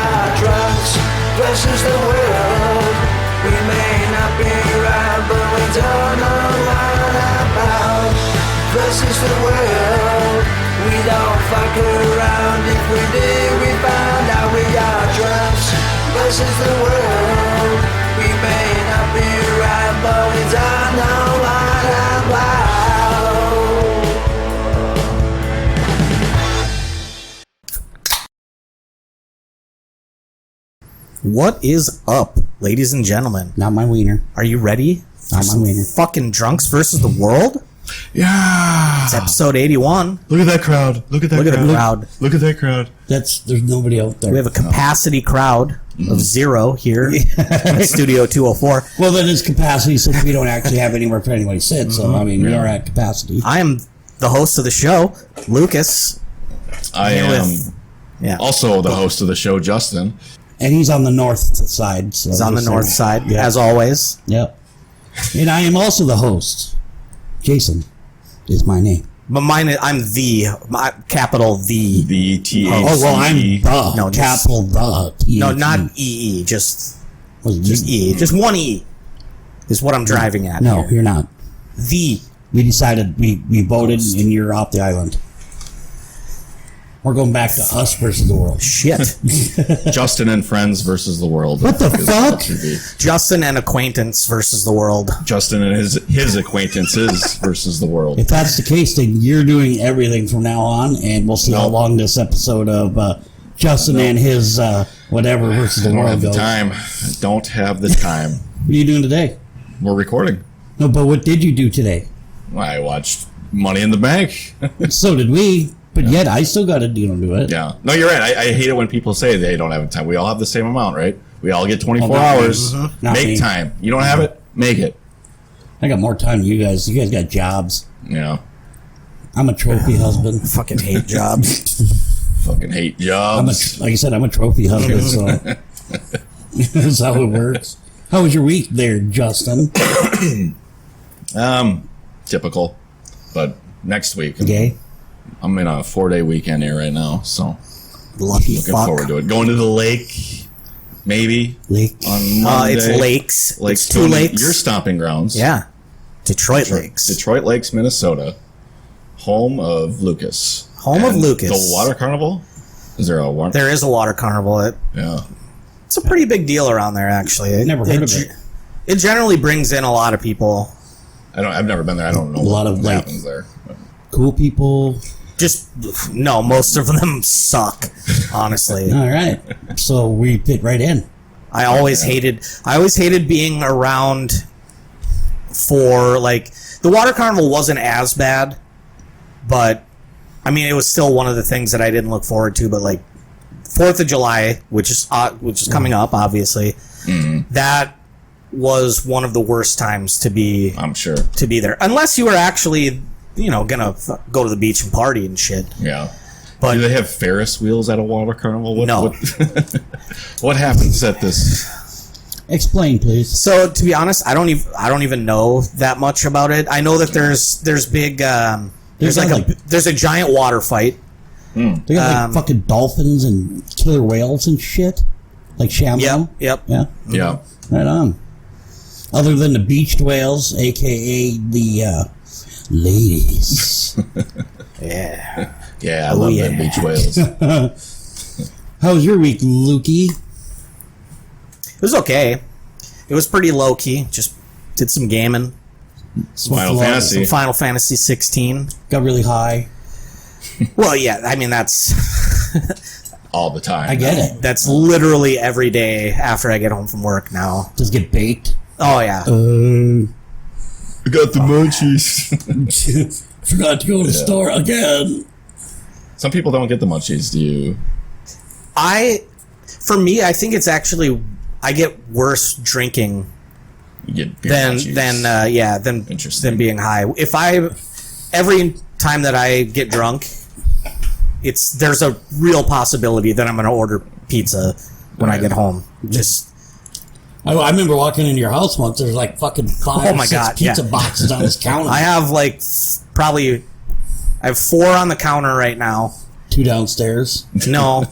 are drunks versus the world. We may not be right, but we don't know what about. Versus the world. We don't fuck around. If we did, we found out we are drunks versus the world. We may not be right, but we don't know what about. What is up, ladies and gentlemen? Not my wiener. Are you ready? Not my wiener. Fucking drunks versus the world? Yeah. It's episode 81. Look at that crowd. Look at that Look at crowd. the crowd. Look at that crowd. There's nobody out there. We have a capacity crowd of 0 here at Studio 204. Well, that is capacity since we don't actually have anywhere for anybody to sit. So, I mean, we are at capacity. I am the host of the show, Lucas. I Here am Yeah. also the host of the show, Justin. And he's on the north side. So He's on the north side, Yeah. as always. Yep. And I am also the host. Jason is my name. But mine, I'm capital the. The THC. Oh, well, I'm the. No, just- capital the. No, not EE, just Just E. Just one E is what I'm driving at. No, here. you're not. The. We decided, we voted, and you're off the island. We're going back to us versus the world. Shit. Justin and friends versus the world. What the Is fuck? what should be. Justin and acquaintance versus the world. Justin and his acquaintances versus the world. If that's the case, then you're doing everything from now on, and we'll see how Nope. long this episode of Justin and his whatever versus I the don't world have the goes. time. I don't have the time. What are you doing today? We're recording. No, but what did you do today? I watched Money in the Bank. So did we, but yet I still got to do it. Yeah. No, you're right. I hate it when people say they don't have time. We all have the same amount, right? We all get 24 Well, not me. hours. Not Make me. time. You don't have it? Make it. I got more time than you guys. You guys got jobs. Yeah. I'm a trophy husband. Fucking hate jobs. Fucking hate jobs. Like I said, I'm a trophy husband, so that's how it works. How was your week there, Justin? Typical. But next week, Gay? I'm in a 4-day weekend here right now, so Lucky looking fuck. forward to it. Going to the lake, maybe Lake. on Monday. It's lakes. Lake It's 2 lakes. Your stomping grounds. Yeah. Detroit Lakes. Detroit Lakes, Minnesota, home of Lucas. Home of And Lucas. The water carnival. Is there a water? There is a water carnival. Yeah. It's a pretty big deal around there, actually. Never heard of it. It generally brings in a lot of people. I've never been there. I don't know A lot what of, like- happens there. Cool people. No, most of them suck, honestly. All right. So we fit right in. I always hated being around for, like, the water carnival wasn't as bad, but I mean, it was still one of the things that I didn't look forward to, but like 4th of July, which is coming up, obviously, that was one of the worst times to be I'm sure. there, unless you were actually, gonna go to the beach and party and shit. Yeah. But Do they have Ferris wheels at a water carnival? No. What happens at this? Explain, please. so, to be honest, I don't even know that much about it. I know that there's big there's a giant water fight. They got like fucking dolphins and killer whales and shit. Like Shyamalan. Yep. Yeah. Yeah. Right on. Other than the beached whales, a.k.a. the ladies. Yeah. Yeah, I love them beach whales. How was your week, Lukey? It was okay. It was pretty low key. Just did some gaming. Final Fantasy. Some Final Fantasy 16. Got really high. Well, yeah, I mean that's All the time. I get it. that's literally every day after I get home from work now. Just get baked. Oh yeah. I got the munchies. Forgot to go to the store again. Some people don't get the munchies. Do you? For me, I think it's actually I get worse drinking You get beer than munchies. Interesting. than being high. Every time that I get drunk, there's a real possibility that I'm going to order pizza when I get home. I remember walking into your house once. There's like fucking 5 Oh my 6 God, pizza yeah. boxes on this counter. I have I have 4 on the counter right now. 2 downstairs. No,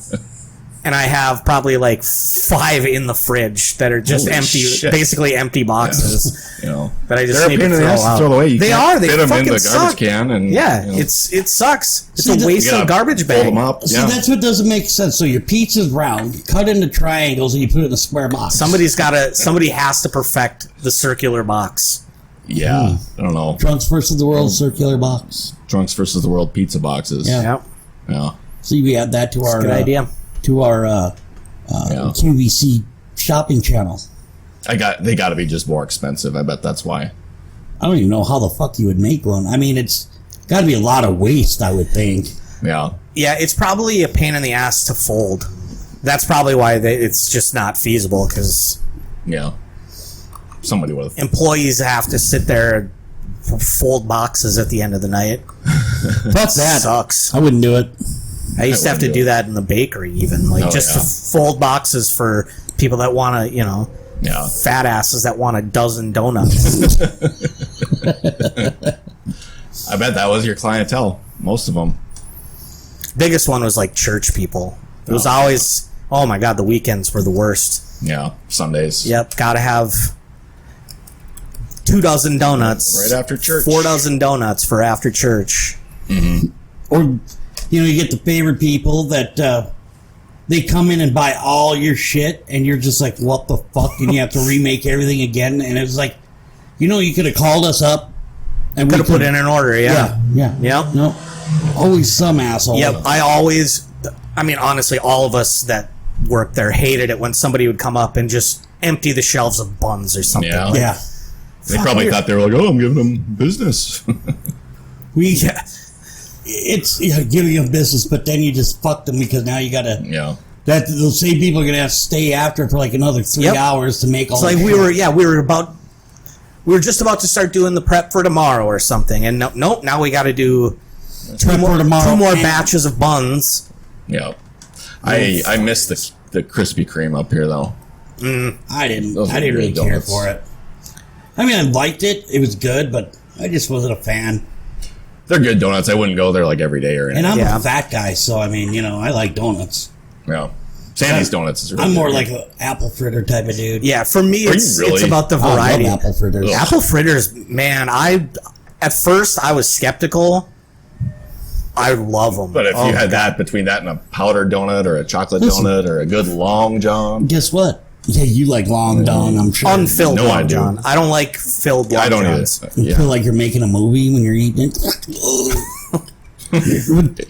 and I have probably like 5 in the fridge that are just Holy empty, shit. basically empty boxes You know, that I just they're a need pain to in the throw ass to out. throw away. You They can't are. They fit them in fucking the garbage suck. can, and Yeah, you know, it sucks. It's See, a waste you of gotta garbage fold bag. them up. See, Yeah. that's what doesn't make sense. So your pizza's round, cut into triangles, and you put it in a square box. Somebody has to perfect the circular box. Yeah, I don't know. Trunks versus the world circular box. Drunks versus the world pizza boxes. Yeah. Yep, Yeah. See, we add that to our good idea. to our Yeah. QVC shopping channel. They got to be just more expensive. I bet that's why. I don't even know how the fuck you would make one. I mean, it's got to be a lot of waste, I would think. Yeah. Yeah, it's probably a pain in the ass to fold. That's probably why it's just not feasible, because Yeah. Somebody would have. employees have to sit there and fold boxes at the end of the night. Fuck that. Sucks. I wouldn't do it. I used to have to wouldn't do do that in the bakery, even like Oh, just yeah. to fold boxes for people that want to, Yeah. fat asses that want a dozen donuts. I bet that was your clientele. Most of them. Biggest one was like church people. It was Oh. always, oh my god, the weekends were the worst. Yeah. Sundays. Yep, gotta have 2 dozen donuts Right after church. 4 dozen donuts for after church. Or, you get the favorite people that they come in and buy all your shit, and you're just like, what the fuck? And you have to remake everything again. And it's like, you could have called us up and Could have put in an order, Yeah. Yep. No. Always some asshole. Yep, honestly, all of us that worked there hated it when somebody would come up and just empty the shelves of buns or something. Yeah. Like, Yeah. They probably thought they were like, oh, I'm giving them business. yeah. It's giving them business, but then you just fuck them because now you gotta. Yeah. That those same people are gonna have to stay after for like another 3 Yep. hours to make all. It's like the we shit. were just about to start doing the prep for tomorrow or something, and nope, now we got to do Prep for tomorrow two more and- batches of buns. Yeah. I miss the Krispy Kreme up here though. I didn't. Those I are didn't really good care donuts. for it. I mean, I liked it. It was good, but I just wasn't a fan. They're good donuts. I wouldn't go there like every day or anything. And I'm Yeah. a fat guy, so I mean, I like donuts. Yeah. Sandy's donuts is really I'm more good. like an apple fritter type of dude. Yeah, for me, Are you it's really? about the I love variety. apple fritters. Ugh. Apple fritters, man. At first I was skeptical. I love them. But if you had that between that and a powdered donut or a chocolate Listen. donut or a good long john, Guess what? Yeah, you like long dong, I'm sure. unfilled No, I Long do. John, I don't like filled Long I don't Johns. either. You Yeah. feel like you're making a movie when you're eating it.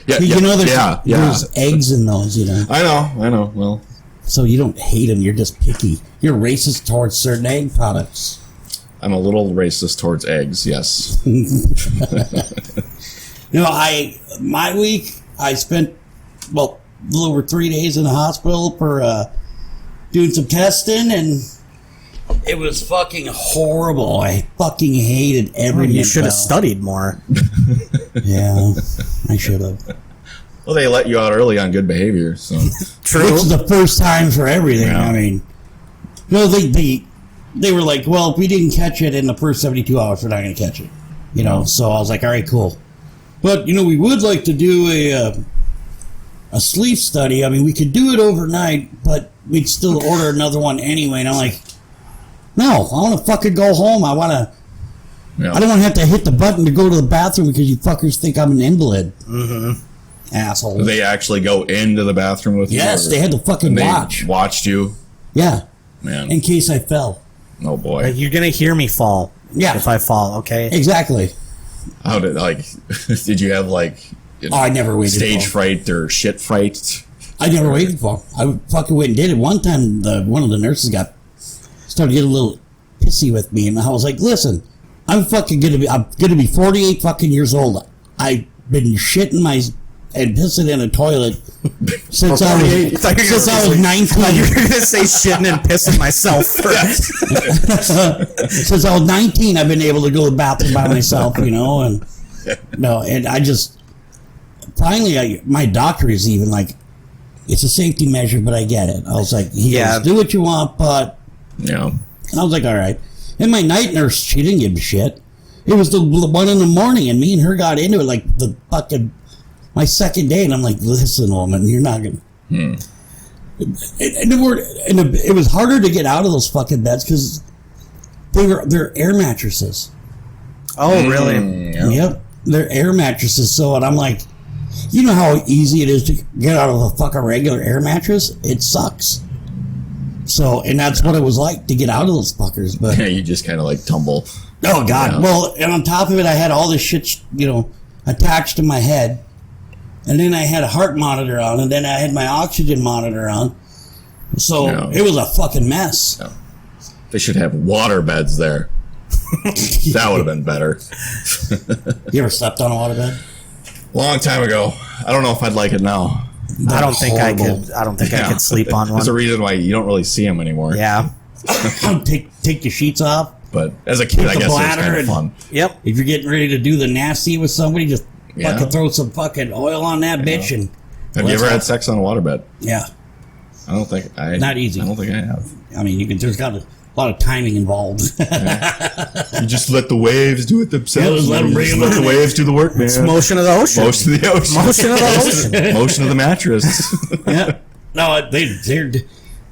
Yeah, There's eggs in those, I know. Well, So you don't hate them, you're just picky. You're racist towards certain egg products. I'm a little racist towards eggs. Yes. My week, I spent, a little over 3 days in the hospital for doing some testing, and it was fucking horrible. I fucking hated everything. You should have about- studied more. Yeah, I should have. Well, they let you out early on good behavior. So True. Which is the first time for everything. Yeah. I mean, no, they were like, well, if we didn't catch it in the first 72 hours, we're not going to catch it. So I was like, all right, cool. But, we would like to do a sleep study. I mean, we could do it overnight, but we'd still order another one anyway. And I'm like, no, I want to fucking go home. I don't want to have to hit the button to go to the bathroom because you fuckers think I'm an invalid. Mm-hmm. Asshole. they actually go into the bathroom with you. Yes, or- they had to fucking and they watch. watched you. Yeah, Man. in case I fell. Oh boy. You're gonna hear me fall. Yeah. If I fall, okay. Exactly. How did did you have I never waited stage for. fright or shit fright? I never waited for. I fucking went and did it. One time, one of the nurses started getting a little pissy with me, and I was like, "Listen, I'm gonna be 48 fucking years old. I've been shitting and pissing in a toilet since I was 19. You're gonna say shitting and pissing myself first. Since I was 19, I've been able to go to the bathroom by myself, and I just finally, my doctor is even like, it's a safety measure, but I get it. I was like, he goes, do what you want, but Yeah. I was like, all right. And my night nurse, she didn't give a shit. It was the 1 in the morning, and me and her got into it like the fucking my second day, and I'm like, listen, woman, you're not gonna. It was harder to get out of those fucking beds because they're air mattresses. Oh, really? Yeah. Yep, they're air mattresses. So, and I'm like, you know how easy it is to get out of a fucking regular air mattress? It sucks. So, and that's what it was like to get out of those fuckers. But Yeah, you just kind of like tumble. oh god, Yeah. well, and on top of it, I had all this shit, attached to my head, and then I had a heart monitor on, and then I had my oxygen monitor on. So Yeah. it was a fucking mess. They should have water beds there. That would have been better. You ever slept on a waterbed? Long time ago. I don't know if I'd like it now. I don't think I horrible. could. I don't think I Yeah. could sleep on one. There's a reason why you don't really see them anymore. Yeah. Take your sheets off. But as a kid, Keep I the guess it was bladder kind of and- fun. Yep. If you're getting ready to do the nasty with somebody, just Yeah. fucking throw some fucking oil on that bitch and Have you ever had sex on a waterbed? yeah. I don't think I. Not easy. I don't think I have. I mean, there's got a lot of timing involved. You just let the waves do it themselves. Yeah, just let 'em You bring just 'em let in. the waves do the work, man. It's motion of the ocean. Motion of the ocean. Motion of the ocean. Motion of the mattress. Yeah. No, they're.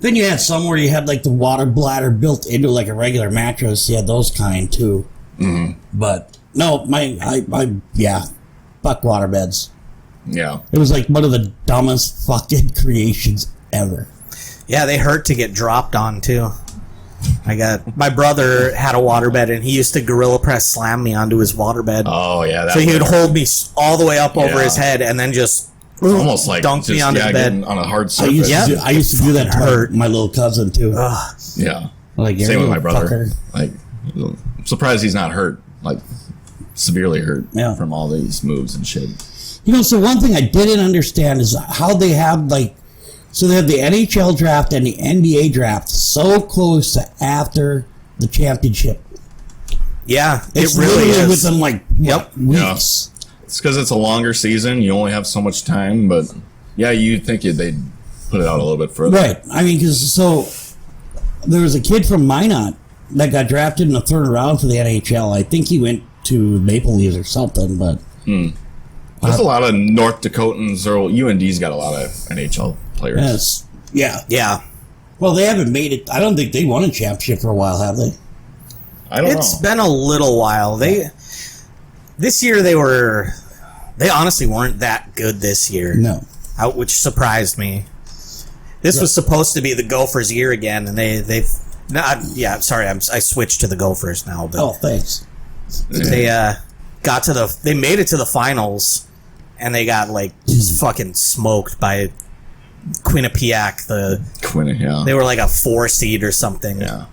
Then you had some where you had like the water bladder built into like a regular mattress. You had those kind too. Mm-hmm. But no, fuck waterbeds. Yeah. It was like one of the dumbest fucking creations ever. Yeah, they hurt to get dropped on too. My brother had a waterbed, and he used to gorilla press slam me onto his waterbed. Oh yeah. So he would hold me all the way up over Yeah. his head, and then just almost like dunk me just, onto the bed. getting on a hard I surface. used, Yeah. I used to do that to Hurt. my little cousin too. Yeah. Like, Same with my brother. fucker. Like, I'm surprised he's not hurt. Like, severely hurt Yeah. from all these moves and shit. So one thing I didn't understand is how they have so they have the NHL draft and the NBA draft so close to after the championship. Yeah, It's it really literally is. within Yep. weeks. It's because it's a longer season. You only have so much time, but yeah, you'd think they'd put it out a little bit further. Right. I mean, so there was a kid from Minot that got drafted in the third round for the NHL. I think he went to Maple Leafs or something, but There's a lot of North Dakotans, or UND's got a lot of NHL players. yeah. Yeah, Well, they haven't made it. I don't think they won a championship for a while, have they? I don't it's know. been a little while. This year they honestly weren't that good this year. No. Which surprised me. This was supposed to be the Gophers' year again, and they've not. Yeah, sorry, I switched to the Gophers now, but Oh, thanks. they they made it to the finals, and they got just fucking smoked by Quinnipiac. Quinn, yeah. They were like a 4 seed or something. Yeah.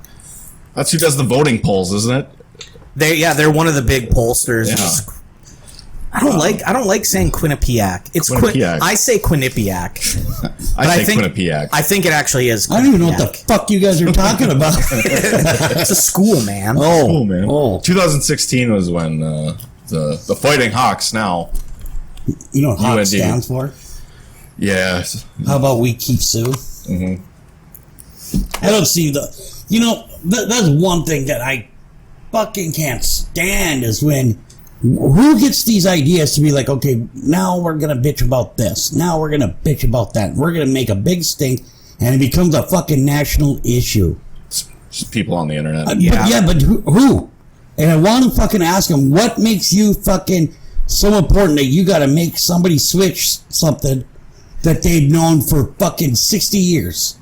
That's who does the voting polls, isn't it? They're one of the big pollsters. Yeah. I don't like saying Quinnipiac. It's Quinnipiac. I say Quinnipiac. I think Quinnipiac. I think it actually is. I don't even know what the Quinnipiac. fuck you guys are talking about. It's a school, man. Oh, Cool, man. Oh, 2016 was when the Fighting Hawks now. you know what HAWK UND. stands for? Yeah. How about we keep Sue? Mhm. I don't see that's one thing that I fucking can't stand is when who gets these ideas to be like, okay, now we're gonna bitch about this, now we're gonna bitch about that, we're gonna make a big stink, and it becomes a fucking national issue. Just people on the internet. But who? And I want to fucking ask them, what makes you fucking so important that you got to make somebody switch something that they've known for fucking 60 years?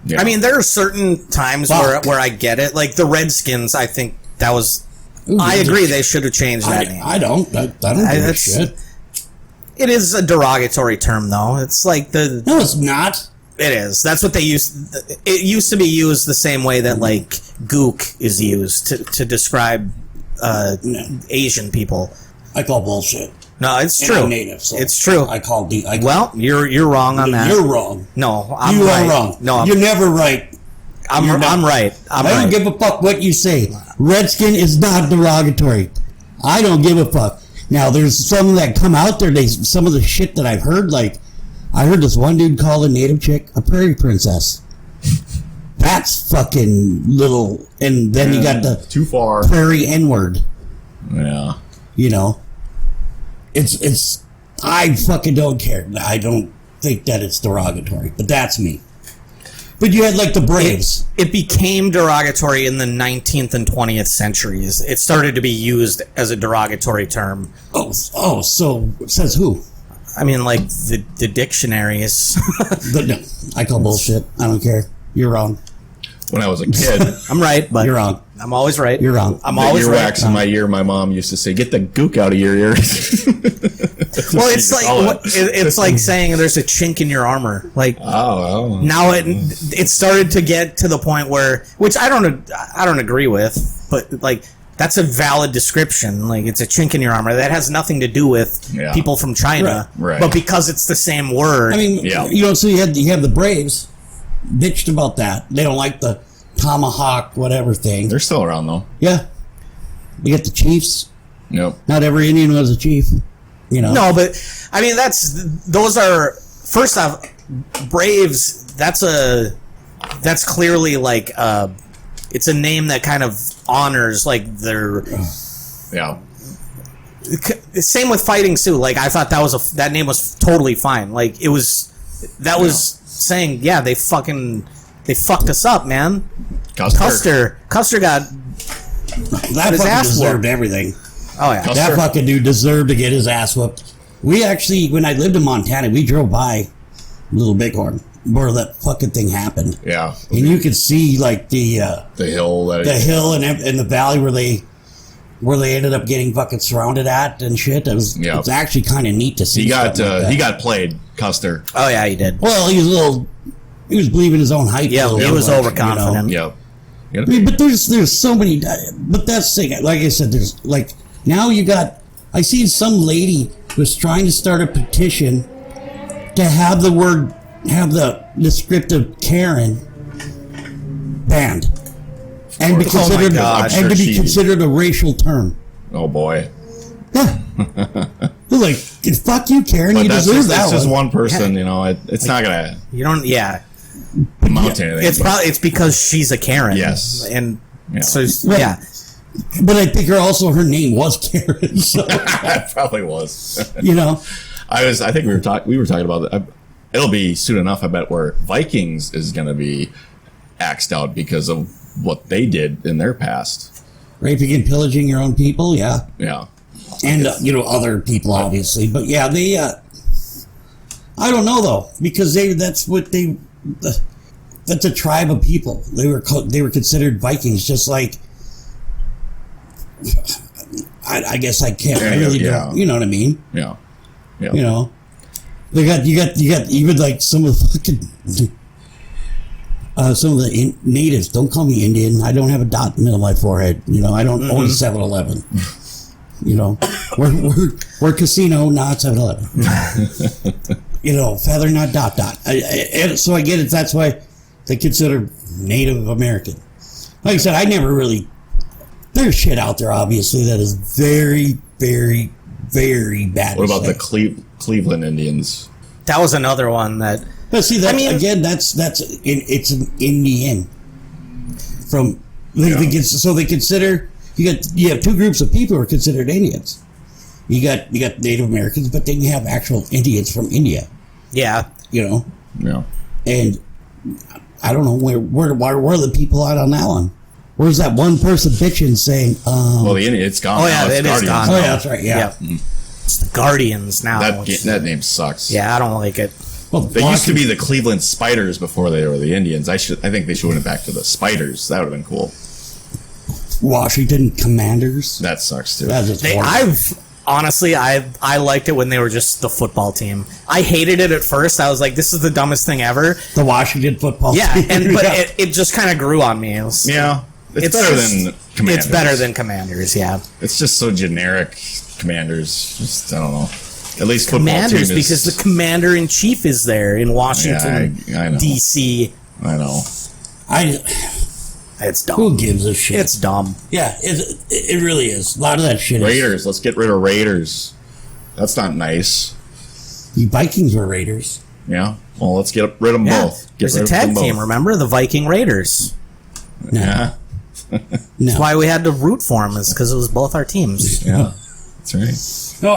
Yeah. I mean, there are certain times Fuck. where I get it. Like the Redskins, I think that was. Ooh, I agree. They should have changed that name. I don't give a that's- shit. It is a derogatory term, though. It's like No, it's not. It is. That's what they used. It used to be used the same way that like gook is used to describe Asian people. I call bullshit. No, it's And true. I'm native, so It's true. I call Well, you're wrong on that. You're wrong. No, I'm You right. are wrong. No, you're never right. I'm you're not. right. I'm I don't right. give a fuck what you say. Redskin is not derogatory. I don't give a fuck. Now, there's some that come out there. Some of the shit that I've heard, like I heard this one dude call a native chick a prairie princess. That's fucking little. And then you got the too far. prairie N-word. Yeah. You know, it's. I fucking don't care. I don't think that it's derogatory, but that's me. But you had like the Braves. It became derogatory in the 19th and 20th centuries. It started to be used as a derogatory term. Oh, so says who? I mean, like the dictionaries. No, I call bullshit. I don't care. You're wrong. When I was a kid, I'm right, but You're wrong. I'm always right. You're wrong. I'm the always right. earwax in my ear, my mom used to say, "Get the gook out of your ears." Well, it's like it's like saying there's a chink in your armor. Like Oh, now it started to get to the point where, which I don't agree with, but like that's a valid description. Like it's a chink in your armor. That has nothing to do with Yeah. people from China, Right. But because it's the same word. I mean, Yeah. so you have the Braves bitched about that. They don't like the tomahawk whatever thing. they're still around though. Yeah. You get the Chiefs. Yep. Not every Indian was a chief. You know. no, but I mean those are first off Braves. That's clearly like it's a name that kind of honors like their. Yeah. Same with Fighting Sioux. Like I thought that name was totally fine. Like it was saying they fucked us up, man. Custer got that his fucking ass deserved whooped. everything. oh yeah. That fucking dude deserved to get his ass whooped. We actually, when I lived in Montana, we drove by Little Bighorn where that fucking thing happened, Yeah. and you could see like the hill. the hill and the valley where they ended up getting fucking surrounded at and shit. Yeah. It's actually kind of neat to see. He got stuff like that. he got played, Custer. Oh yeah, he did. Well, he was believing his own hype. Yeah, a little he was bit, overconfident. Yep. I mean, but there's so many. But that's the thing. Like I said, there's like now you got. I seen some lady was trying to start a petition to have the descriptive Karen banned and be considered gosh. and to be She- considered a racial term. Oh boy. Yeah. They're like, fuck you, Karen. But You that's deserve just, that it's just one. one person, you know. It's not gonna You don't. Yeah, amount to anything. it's but- probably because she's a Karen. Yes. and Yeah. so Right. yeah. But I think her name was Karen. So, It probably was. you know. I think we were talking about it. It'll be soon enough, I bet, where Vikings is going to be axed out because of what they did in their past. Raping and pillaging your own people, yeah. Yeah. And, other people, obviously. But, yeah, they, I don't know, though, because that's a tribe of people. They were considered Vikings, just like, I guess I can't, I really Yeah. don't, you know what I mean? Yeah. Yeah. You know? You got even like some of the fucking, some of the natives, don't call me Indian. I don't have a dot in the middle of my forehead. You know, I don't own a 7-Eleven. You know, we're casino, not 7-Eleven. You know, feather, not dot. So I get it. That's why they consider Native American. Like I said, I never really. There's shit out there, obviously, that is very, very, very bad. What to about say. the Cleveland Indians? That was another one that. But see, that, I mean- again, it's an Indian. From so they consider you have two groups of people who are considered Indians. You got Native Americans, but then you have actual Indians from India. Yeah, You know, Yeah. and I don't know where are the people out on that one. Where's that one person bitching saying, Well, the Indian, it's gone. Oh, yeah, now. It's it is Guardians gone. "Oh now. yeah, that's right, yeah." it's the Guardians now. That name sucks. Yeah, I don't like it. Well, They used to be the Cleveland Spiders before they were the Indians. I think they should have went back to the Spiders. That would have been cool. Washington Commanders. That sucks too. That's just horrible. I liked it when they were just the football team. I hated it at first. I was like, this is the dumbest thing ever. The Washington football Yeah, team. but Yeah. it just kind of grew on me. Yeah. It's better than Commanders. It's better than Commanders, yeah. It's just so generic. Commanders. Just, I don't know. At least football Commanders, team is, because the commander in chief is there in Washington, Yeah, I know. D.C. I know. It's dumb. Who gives a shit? It's dumb. Yeah, it really is. A lot of that shit is. Raiders. Let's get rid of Raiders. That's not nice. The Vikings were Raiders. Yeah. Well, let's get rid of them Yeah. both. Get There's rid a of tag them both. team, remember? The Viking Raiders. No. Yeah. No. That's why we had to root for them, is because it was both our teams. Yeah. That's right. No,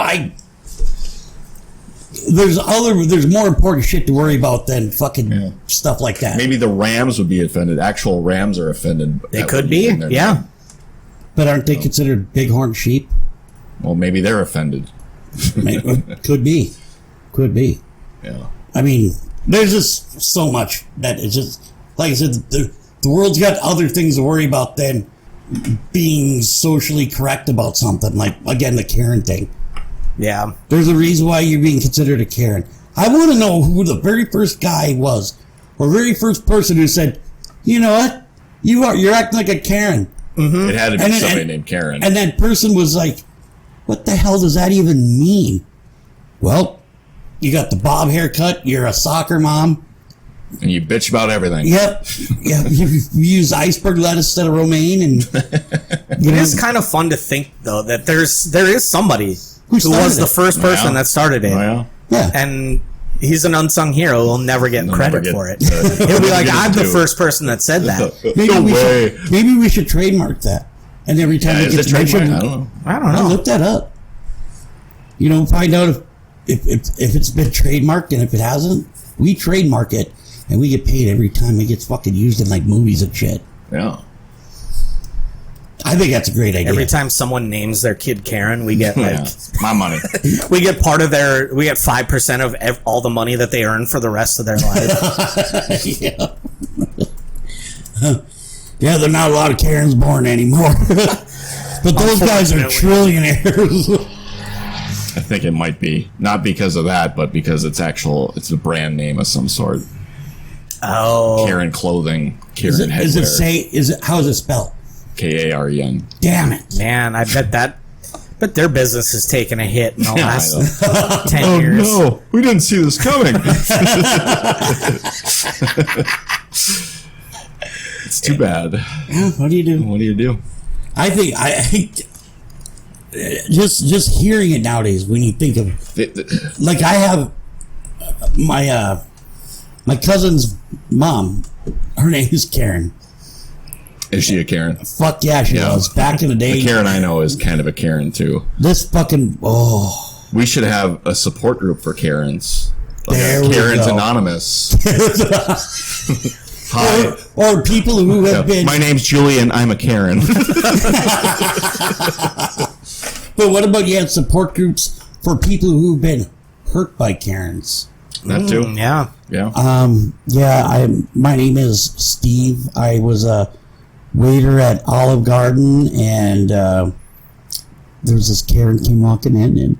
there's more important shit to worry about than fucking stuff like that. Maybe the Rams would be offended. Actual Rams are offended. They That could would be, in their yeah. name. But aren't they considered bighorn sheep? Well, maybe they're offended. Could be. Yeah. I mean, there's just so much that it's just, like I said, the world's got other things to worry about than being socially correct about something. Like, again, the Karen thing. Yeah. There's a reason why you're being considered a Karen. I want to know who the very first guy was, or very first person who said, you know what? You're acting like a Karen. It had to be And then- somebody and- named Karen. And that person was like, what the hell does that even mean? Well, you got the bob haircut, you're a soccer mom. And you bitch about everything. Yep. Yeah, you use iceberg lettuce instead of romaine, and It is kind of fun to think, though, that there is somebody who started was the it. first person Yeah. that started it. Oh, yeah. yeah. And he's an unsung hero. He'll never get He'll credit never get- for it. He'll be like, get I'm the due." first person that said that. No way. Maybe we should trademark that. And every time Yeah, it is gets it trademark? mentioned, I don't know. I don't I'll know. look that up. You know, find out if it's been trademarked, and if it hasn't, we trademark it, and we get paid every time it gets fucking used in like movies and shit. Yeah. I think that's a great idea. Every time someone names their kid Karen, we get Yeah. like My money. we get 5% of all the money that they earn for the rest of their life. yeah. Yeah, there are not a lot of Karens born anymore. But those guys are trillionaires. I think it might be. Not because of that, but because it's a brand name of some sort. Oh, Karen clothing, Karen Is it how is it spelled? Karen. Damn it. man, I bet their business has taken a hit in the Yeah, I last 10 years. no, we didn't see this coming. It's too bad. Yeah, what do you do? What do you do? I think just hearing it nowadays, when you think of, like, I have my cousin's mom. Her name is Karen. Is she a Karen? Fuck yeah, she Yeah. was back in the day. The Karen I know is kind of a Karen too. This fucking We should have a support group for Karens. Like There we Karen's go. Anonymous. Hi. or people who have been. My name's Julian. I'm a Karen. But what about support groups for people who've been hurt by Karens? That too. Yeah. Yeah. My name is Steve. I was a waiter at Olive Garden, and there was this Karen came walking in, and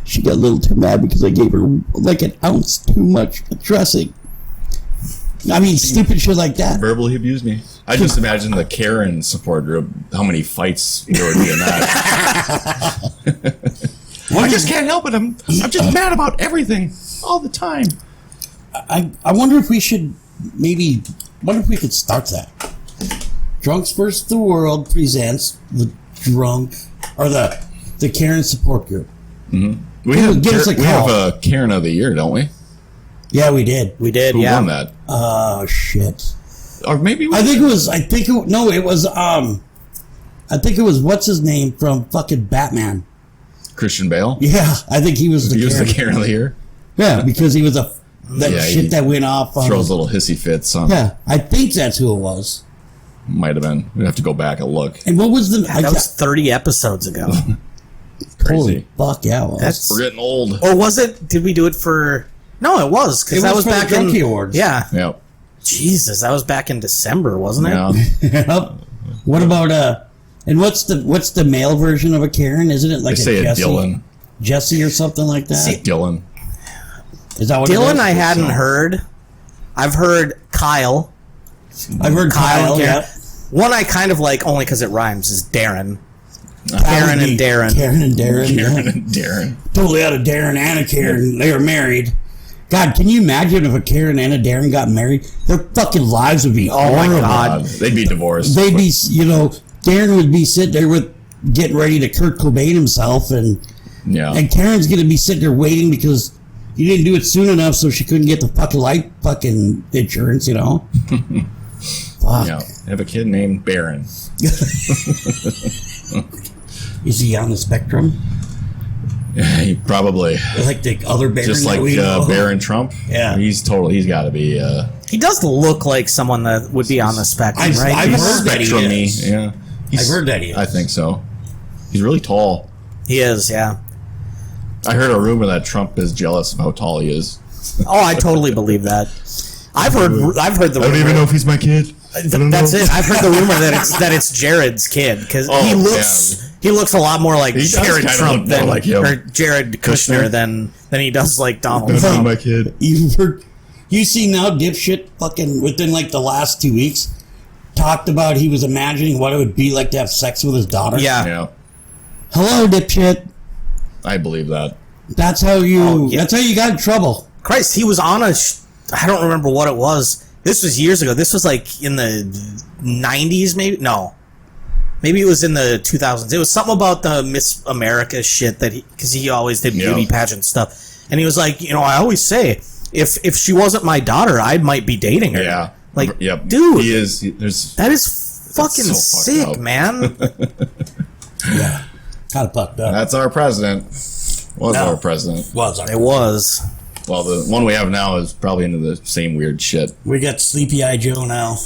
she got a little too mad because I gave her like an ounce too much dressing. I mean, stupid shit like that. Verbally abused me. I just imagine the Karen support group, how many fights there would be in that. I just can't help it. I'm just mad about everything all the time. I wonder if we should wonder if we could start that. Drunks vs. the World presents the Karen support group. We have a Karen of the Year, don't we? Yeah, we did. We did, Who yeah. won that? Oh shit. Or maybe I think it was what's his name from fucking Batman. Christian Bale. Yeah, I think he was He was the Karen. Karen of the Year. Yeah, because he was that Yeah, he shit that went off on. Throws little hissy fits on. Yeah, I think that's who it was. Might have been. We'd have to go back and look. And what was the? That was 30 episodes ago. holy fuck! Yeah, it was. That's We're getting old. or was it? Did we do it for? No, it was because It that was was for back the in Drunkie Awards. Yeah, Yep. Jesus, that was back in December, wasn't it? Yeah. Yep. What about and what's the male version of a Karen? Isn't it like They say a it Jesse? Dylan. Jesse or something like that? Dylan. Is that what it Dylan, is? I hadn't So. heard. I've heard Kyle. I've heard Kyle. and Karen. Yeah. One I kind of like only because it rhymes is Darren. Karen and Darren. Karen and Darren. Karen Yeah. and Darren. Totally out of Darren and a Karen. They were married. God, can you imagine if a Karen and a Darren got married? Their fucking lives would be Oh my horrible. God. They'd be divorced. They'd be, Darren would be sitting there with getting ready to Kurt Cobain himself, and Yeah. Karen's gonna be sitting there waiting because you didn't do it soon enough, so she couldn't get the fucking insurance. Fuck. Yeah. I have a kid named Baron. Is he on the spectrum? He probably Like the other Barron. just like that we know. Barron Trump. Yeah. he's got to be. He does look like someone that would be on the spectrum, I've right? heard that he spectrum-y, is. Yeah, I've heard that he is. I think so. He's really tall. He is, yeah. I heard a rumor that Trump is jealous of how tall he is. Oh, I totally believe that. I've heard the rumor. if he's my kid. That's it. I've heard the rumor that it's Jared's kid because he looks a lot lot like He does Jared kinda Trump look more than like him. or Jared Kushner than he does like Donald That's Trump. my kid. You see now, dipshit, fucking within like the last 2 weeks, talked about he was imagining what it would be like to have sex with his daughter. Yeah. Yeah, Hello, dipshit. I believe that. That's how you. Oh, yeah. That's how you got in trouble. Christ, he was on I don't remember what it was. This was years ago. This was like in the 90s, maybe? No. Maybe it was in the 2000s. It was something about the Miss America shit that because he always did beauty pageant stuff. And he was like, I always say, if she wasn't my daughter, I might be dating her. Yeah. Like, yep. dude. He is. There's. That is fucking so sick, fucked up. man. Yeah. Kind of fucked up. That's our president. Was No. our president. Was our It was. Well, the one we have now is probably into the same weird shit. We got Sleepy Eye Joe now.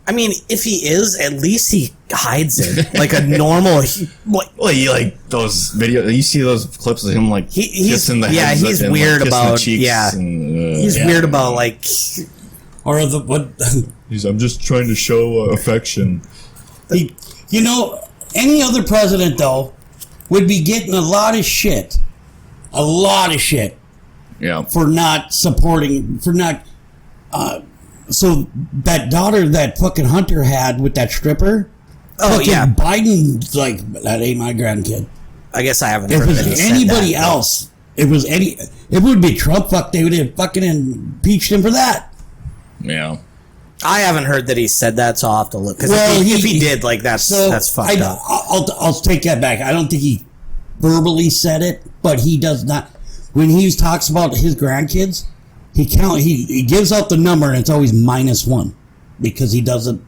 I mean, if he is, at least he hides it like a normal. Well, you like those videos. You see those clips of him like He's kissing the yeah, heads he's and, like, weird kissing the about cheeks yeah. and, He's Yeah. weird about like Or the what? I'm just trying to show affection. Any other president though would be getting a lot of shit, Yeah. for not supporting, so that daughter that fucking Hunter had with that stripper. oh fucking yeah. Biden's like, that ain't my grandkid. I guess I haven't If heard it that he was said anybody that. else, it would be Trump. Fuck, they would have fucking impeached him for that. Yeah. I haven't heard that he said that, so I'll have to look. Because Well, if he did, like that's fucked up. I'll take that back. I don't think he verbally said it, but he does not. When he talks about his grandkids, he gives out the number and it's always -1 because he doesn't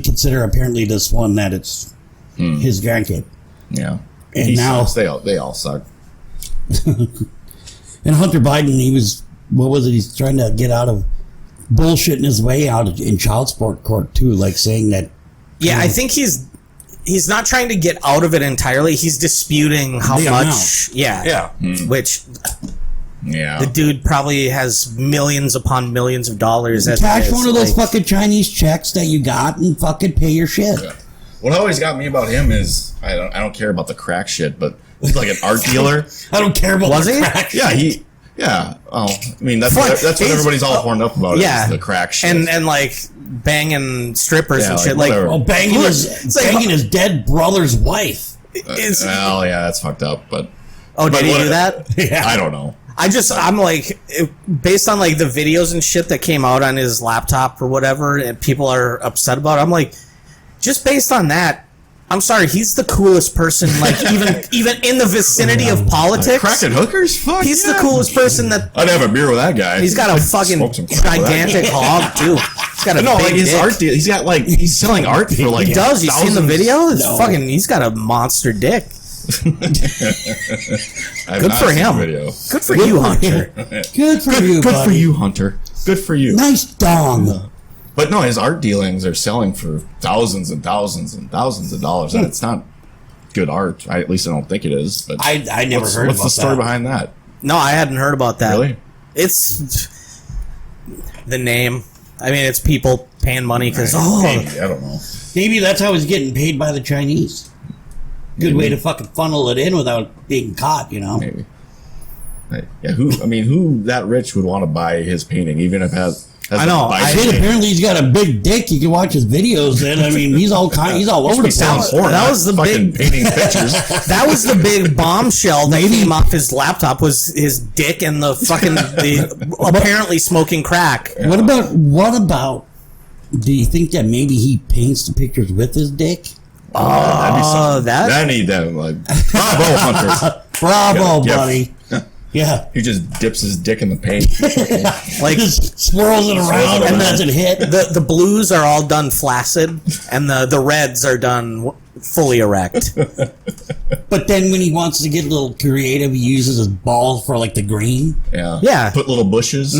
consider apparently this one that it's his grandkid. Yeah. And He now- sucks. They all suck. And Hunter Biden, what was it? He's trying to get out of bullshitting his way out in child support court too, like saying that. Yeah, I think he's not trying to get out of it entirely. He's disputing how The much. amount. Yeah. Which Yeah. the dude probably has millions upon millions of dollars. As Cash it is. one of those Like, fucking Chinese checks that you got and fucking pay your shit. Yeah. What always got me about him is I don't care about the crack shit, but he's like an art dealer. I don't care about Was the he? crack. Yeah. Oh, I mean that's Fuck, what he's- everybody's all horned up about. Yeah, Is the crack shit. and like banging strippers Yeah, and like, shit. Like, whatever. Oh, banging It's like- his dead brother's wife. is, well, yeah, that's fucked up. But oh, did but he what- do that? Yeah. I don't know. I'm like, based on like the videos and shit that came out on his laptop or whatever, and people are upset about it, I'm like, just based on that, I'm sorry, he's the coolest person, like even in the vicinity of politics. Cracking hookers? Fuck. He's yeah. the coolest person that. I'd have a beer with that guy. He's got a I'd fucking smoke some crack with that gigantic guy. hog too. He's got a No, big like his dick. art deal. He's got like he's selling art for like He does. You seen the thousands. video? It's No. fucking. He's got a monster dick. I've Good not for seen him. the video. Good for you, Hunter. Good for you, Good buddy. for you, Hunter. Good for you. Nice dong. But no, his art dealings are selling for thousands and thousands and thousands of dollars, and it's not good art. At least I don't think it is. But I never heard what's about the story that. behind that? No, I hadn't heard about that. Really? It's the name. I mean, it's people paying money because Maybe, I don't know. Maybe that's how he's getting paid by the Chinese. Good way to fucking funnel it in without being caught, you know? Maybe. Yeah, who that rich would want to buy his painting, even if it has I know, the I Shit, Biden- apparently he's got a big dick. You can watch his videos, and I mean, he's all over the Sound place. porn, That not was the fucking big- painting pictures. that was the big bombshell that came off his laptop was his dick and the fucking the apparently smoking crack. What about? Do you think that maybe he paints the pictures with his dick? That'd be something. that- I need that. Like, bravo, Hunter. Bravo, Yeah. buddy. Yeah. He just dips his dick in the paint. Like Just swirls it around it and around. doesn't hit. the blues are all done flaccid, and the reds are done fully erect. But then when he wants to get a little creative, he uses his balls for like the green. Yeah. Yeah. Put little bushes.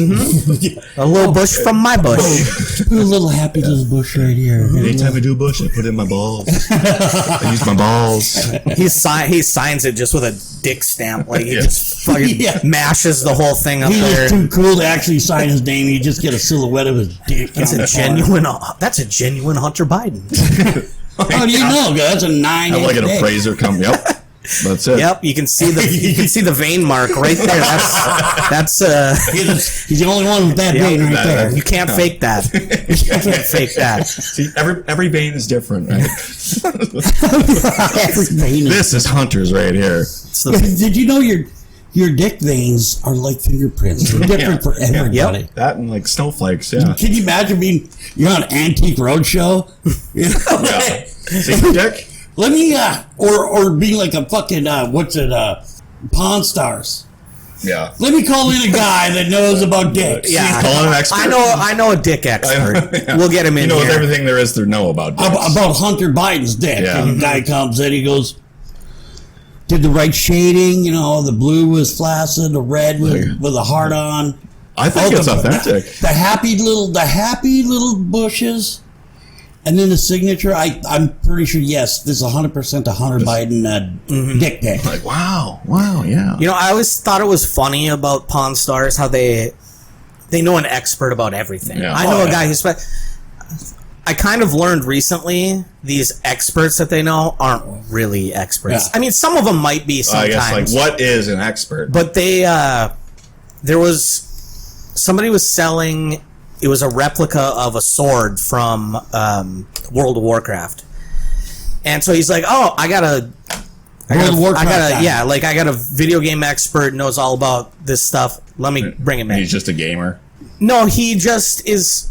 A little bush from my bush. Put a little happy little bush right here. Anytime I do a bush, I put in my balls. I use my balls. He signs it just with a dick stamp. Like he Yeah. just fucking Yeah. mashes the whole thing up He's there. just too cool to actually sign his name. You just get a silhouette of his dick. That's on a the genuine. That's a genuine Hunter Biden. front. How do you know? That's a 9. I have like an appraiser come. Yep. That's it. Yep, you can see the vein mark right there. That's He's the only one with that vein right that- there. you can't fake that. You can't fake that. See, every vein is different, right? Every vein is- This is Hunter's right here. It's the, Did you know your dick veins are like fingerprints? They're different for everybody. Yep. That and like snowflakes, yeah. Can you imagine you're on Antique Roadshow? You know, Yeah. See your dick? let me, or be like a fucking, Pawn Stars. Yeah. Let me call in a guy that knows about dicks. yeah, Call an expert. I know a dick expert. Yeah. We'll get him in He knows here. everything there is to know about dicks. About Hunter Biden's dick. Yeah. And the guy comes in, he goes, did the right shading, the blue was flaccid, the red with a heart on. I think it's the- authentic. The happy little bushes. And then the signature, I'm pretty sure, yes, this is 100% a Hunter Biden dick pic. Like, wow, yeah. You know, I always thought it was funny about Pawn Stars how they know an expert about everything. Yeah. I know Oh, a yeah. guy who's. I kind of learned recently these experts that they know aren't really experts. Yeah. I mean, some of them might be I sometimes. guess, like, what is an expert? But there was somebody was selling. It was a replica of a sword from World of Warcraft, and so he's like, "Oh, I got a video game expert knows all about this stuff. Let me bring him in." He's just a gamer. No, he just is.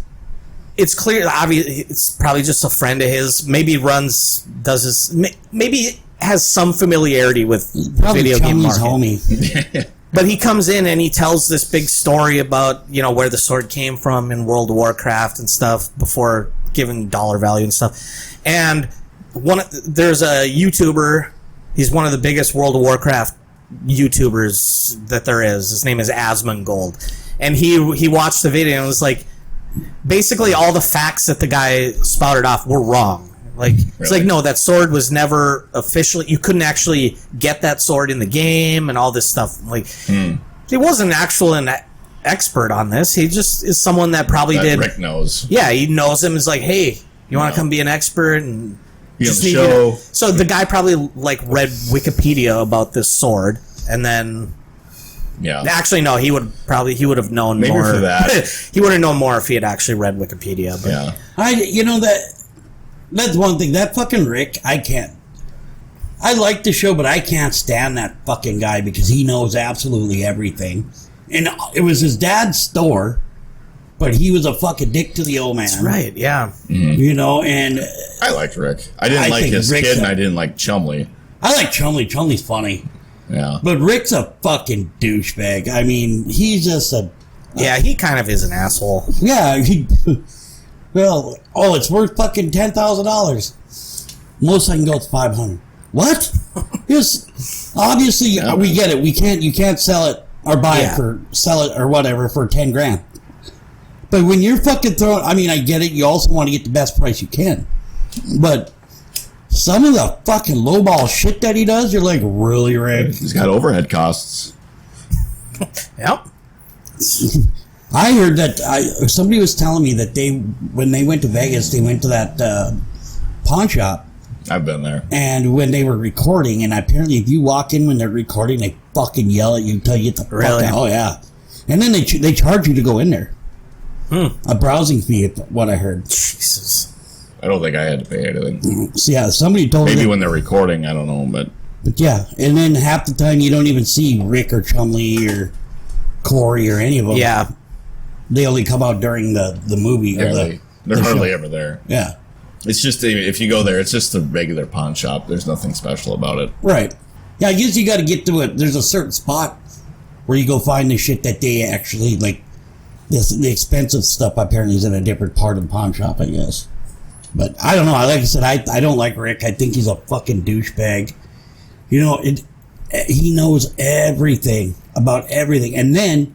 It's clear, obviously, it's probably just a friend of his. Maybe maybe has some familiarity with Probably video game Chumley's market. homie. But he comes in and he tells this big story about, where the sword came from in World of Warcraft and stuff before giving dollar value and stuff. And there's a YouTuber, he's one of the biggest World of Warcraft YouTubers that there is. His name is Asmongold. And he watched the video and was like, basically all the facts that the guy spouted off were wrong. Like, it's Really? like, no, that sword was never officially, you couldn't actually get that sword in the game and all this stuff. Like, he wasn't an expert on this. He just is someone that probably That did. Rick knows. Yeah, he knows him. Is like, hey, you want to come be an expert and Be on just the need show. you to-" So the guy probably read Wikipedia about this sword, and then Yeah. actually no, he would have known Maybe more for that. he would have known more if he had actually read Wikipedia. But Yeah. That's one thing. That fucking Rick, I like the show, but I can't stand that fucking guy because he knows absolutely everything. And it was his dad's store, but he was a fucking dick to the old man. that's right. Yeah. And I liked Rick. I didn't I like think his Rick's kid, and a- I didn't like Chumley. I like Chumley. Chumley's funny. Yeah. But Rick's a fucking douchebag. I mean, he's just a... Yeah, he kind of is an asshole. Yeah, it's worth fucking $10,000. Most I can go is $500. What? Yes, obviously we get it. You can't sell it or buy sell it or whatever for 10 grand. But when you're fucking throwing, I mean, I get it. You also want to get the best price you can. But some of the fucking lowball shit that he does, you're like, really, Rick? He's got overhead costs. Yep. I heard that somebody was telling me that when they went to Vegas, they went to that pawn shop, I've been there. and when they were recording, and apparently if you walk in when they're recording, they fucking yell at you until you get the Really? fuck out. Oh yeah, and then they charge you to go in there. A browsing fee, what I heard. Jesus. I don't think I had to pay anything. So yeah, somebody told me. Maybe when they're recording, I don't know, but But yeah, and then half the time you don't even see Rick or Chumley or Corey or any of them. Yeah. They only come out during the movie. Or they're the hardly show. ever there. Yeah. It's just if you go there, it's just a regular pawn shop. There's nothing special about it. Right. Yeah, I guess you got to get to it. There's a certain spot where you go find the shit that they actually, like, the expensive stuff apparently is in a different part of the pawn shop, I guess. But I don't know. Like I said, I don't like Rick. I think he's a fucking douchebag. You know, he knows everything about everything. And then,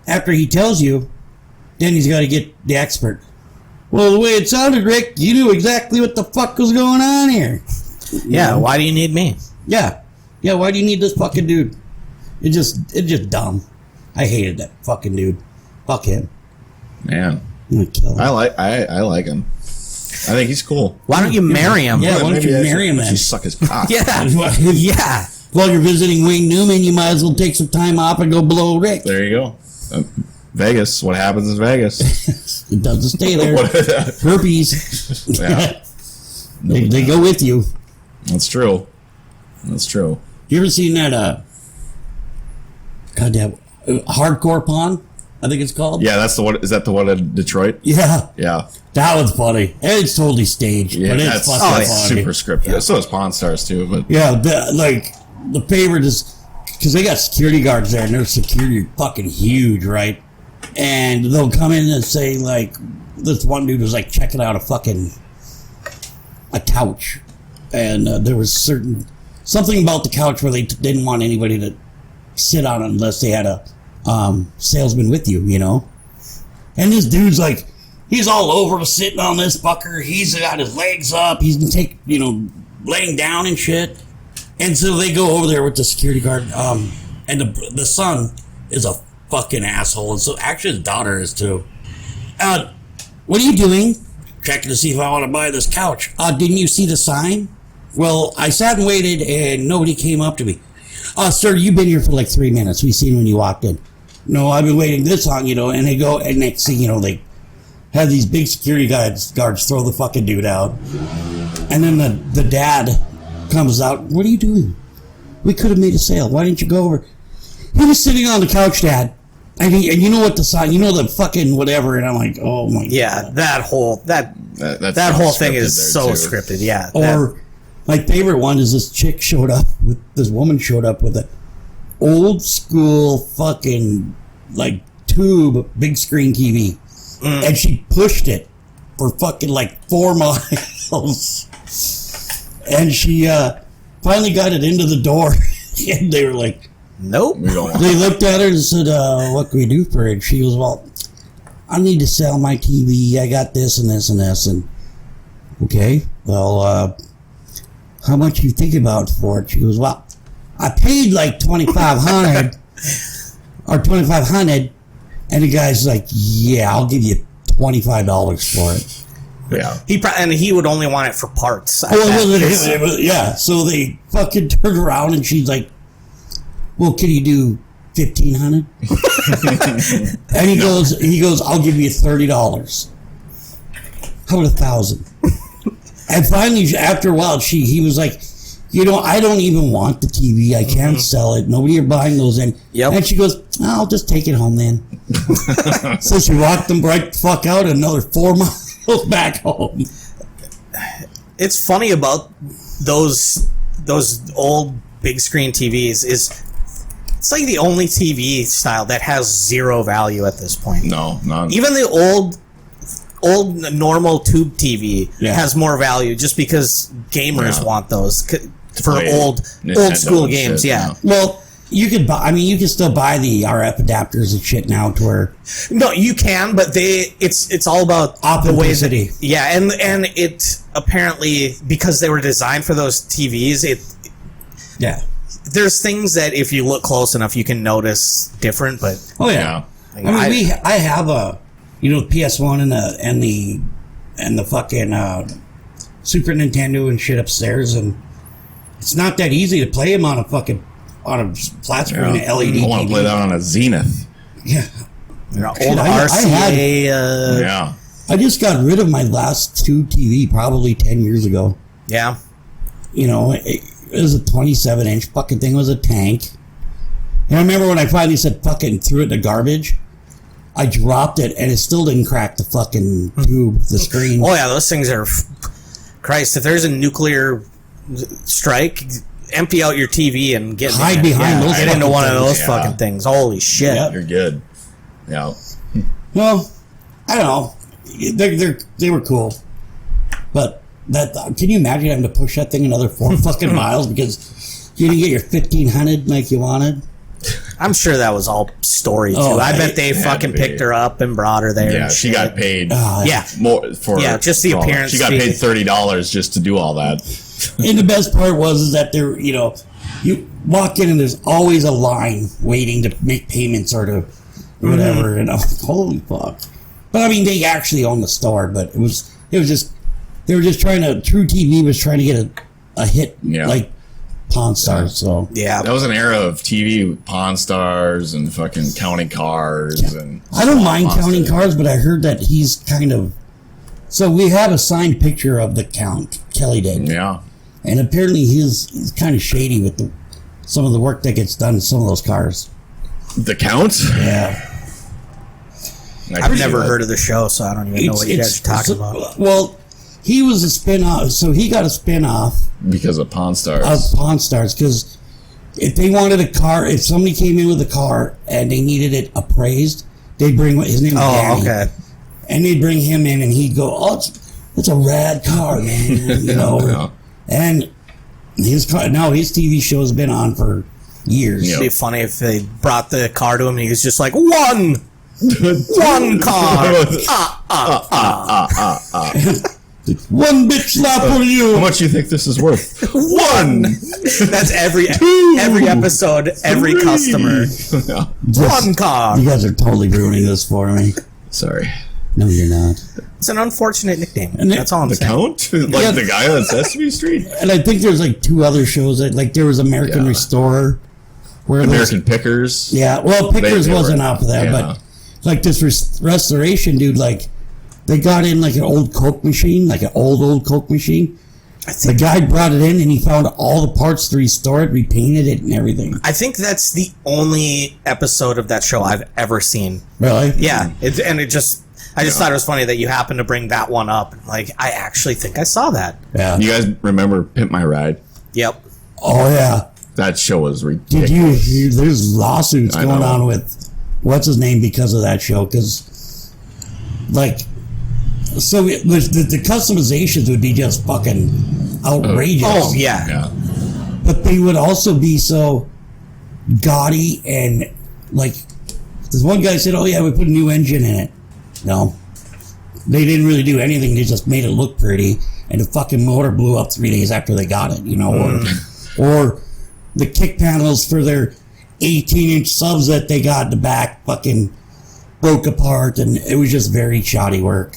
after he tells you, then he's got to get the expert. Well, the way it sounded, Rick, you knew exactly what the fuck was going on here. Yeah, why do you need me? Yeah. Yeah, why do you need this fucking dude? It's just dumb. I hated that fucking dude. Fuck him. Man, I'm gonna kill him. I like him. I think he's cool. Why don't you marry him? Yeah, why don't you Maybe I marry him should then? suck his cock. Yeah. Yeah. While you're visiting Wayne Newman, you might as well take some time off and go below Rick. There you go. Vegas. What happens in Vegas? It doesn't stay there. Herpes. Yeah, They go with you. that's true. That's true. You ever seen that, goddamn, Hardcore Pawn? I think it's called. Yeah, that's the one. Is that the one in Detroit? Yeah. Yeah. That was funny. It's totally staged, Yeah, but it's that's fucking funny. super scripted. So is Pawn Stars too, but Yeah, the favorite is because they got security guards there, and their security fucking huge, right? And they'll come in and say like, this one dude was like checking out a couch, and there was something about the couch where they didn't want anybody to sit on it unless they had a salesman with you, you know. And this dude's like, he's all over sitting on this fucker. He's got his legs up. He's laying down and shit. And so they go over there with the security guard. And the son is a fucking asshole. And so actually his daughter is too. What are you doing? Checking to see if I want to buy this couch. Didn't you see the sign? Well, I sat and waited and nobody came up to me. Sir, you've been here for like 3 minutes. We seen when you walked in. No, I've been waiting this long, and they go, and next thing, they have these big security guards throw the fucking dude out. And then the dad comes out. What are you doing? We could have made a sale. Why didn't you go over? He was sitting on the couch, Dad. And you know what the sign, the fucking whatever. And I'm like, oh my God. Yeah, that whole thing is so scripted. Yeah. Or my favorite one is this woman showed up with an old school fucking like tube big screen TV. And she pushed it for fucking like 4 miles. And she finally got it into the door. And they were like, nope. They looked at her and said, what can we do for it? She goes, well, I need to sell my TV. I got this and this and this. And okay, well, how much you think about for it? She goes, well, I paid like $2,500 or $2,500. And the guy's like, yeah, I'll give you $25 for it. Yeah. He would only want it for parts. Yeah. So they fucking turned around and she's like, well, can you do $1,500? And he goes, I'll give you $30. How about $1,000? And finally, after a while, he was like, I don't even want the TV. I can't sell it. Nobody are buying those. And she goes, I'll just take it home then. So she walked them right the fuck out another 4 miles back home. It's funny about those old big screen TVs is it's like the only TV style that has zero value at this point. No, none. Even the old normal tube TV has more value just because gamers want those for old school games. Shit, Well, you could buy. I mean, you can still buy the RF adapters and shit now. To where no, you can, but it's all about authenticity. and it apparently because they were designed for those TVs. There's things that if you look close enough, you can notice different. But I have a PS1 and the fucking Super Nintendo and shit upstairs, and it's not that easy to play them on a flat screen LED. I want to play that on a Zenith. Yeah, old RCA. I just got rid of my last 2 TV probably 10 years ago. Yeah, it was a 27-inch fucking thing. It was a tank. And I remember when I finally said fucking threw it in the garbage. I dropped it and it still didn't crack the fucking tube, the screen. Oh yeah, those things are. Christ, if there's a nuclear strike, empty out your TV and get behind those. Get into one of those fucking things. Holy shit! Yep. You're good. Yeah. Well, I don't know. They were cool, but can you imagine having to push that thing another 4 fucking miles because You didn't get your 1500 like you wanted. I'm sure that was all story too. Oh, I bet they had to fucking be. picked her up and brought her there. Yeah, and she shit. got paid Yeah. more for just the for all that. appearance She got fee. paid $30 just to do all that. And the best part was that there, you walk in and there's always a line waiting to make payments or to whatever. And I'm like, holy fuck. But I mean, they actually own the store, but it was just, they were just trying to, True TV was trying to get a hit Yeah. like Pawn Stars. So Yeah. That was an era of TV with Pawn Stars and fucking counting cars and I don't mind Monster. counting cars, but I heard that he's kind of. So we have a signed picture of the count, Kelly did. Yeah. And apparently he's kind of shady with some of the work that gets done in some of those cars. The Count? Yeah. I've never heard of the show, so I don't even know what you guys are talking about. Well, he was a spin-off, so he got a spin-off Because of Pawn Stars. of Pawn Stars, because if they wanted a car, if somebody came in with a car and they needed it appraised, they'd bring, his name was Oh, Danny, okay. and they'd bring him in and he'd go, oh, it's a rad car, man, Yeah. And his TV show's been on for years. Yeah. It'd be funny if they brought the car to him and he was just like, one car. One bitch slap for you. How much do you think this is worth? One! That's every episode, every customer. Yeah. One car. You guys are totally ruining this for me. Sorry. No, you're not. It's an unfortunate nickname. And That's all I'm The saying. Count? Like Yeah. the guy on Sesame Street? And I think there's like two other shows that, like, there was American Yeah. Restorer, where American Pickers? yeah, well, Pickers They wasn't were- off of that, yeah. but like this restoration dude, like they got in like an old Coke machine, like an old Coke machine. The guy brought it in and he found all the parts to restore it, repainted it, and everything. I think that's the only episode of that show I've ever seen. Really? Yeah, I just thought it was funny that you happened to bring that one up. Like, I actually think I saw that. Yeah. You guys remember Pimp My Ride? Yep. Oh yeah. That show was Did ridiculous. you? There's lawsuits I going know. on with what's his name because of that show. Because, like, so the customizations would be just fucking outrageous. Oh, yeah. Yeah. But they would also be so gaudy and like. This one guy said, "Oh yeah, we put a new engine in it." No, they didn't really do anything. They just made it look pretty, and the fucking motor blew up 3 days after they got it. Or the kick panels for their 18-inch subs that they got in the back fucking broke apart, and it was just very shoddy work.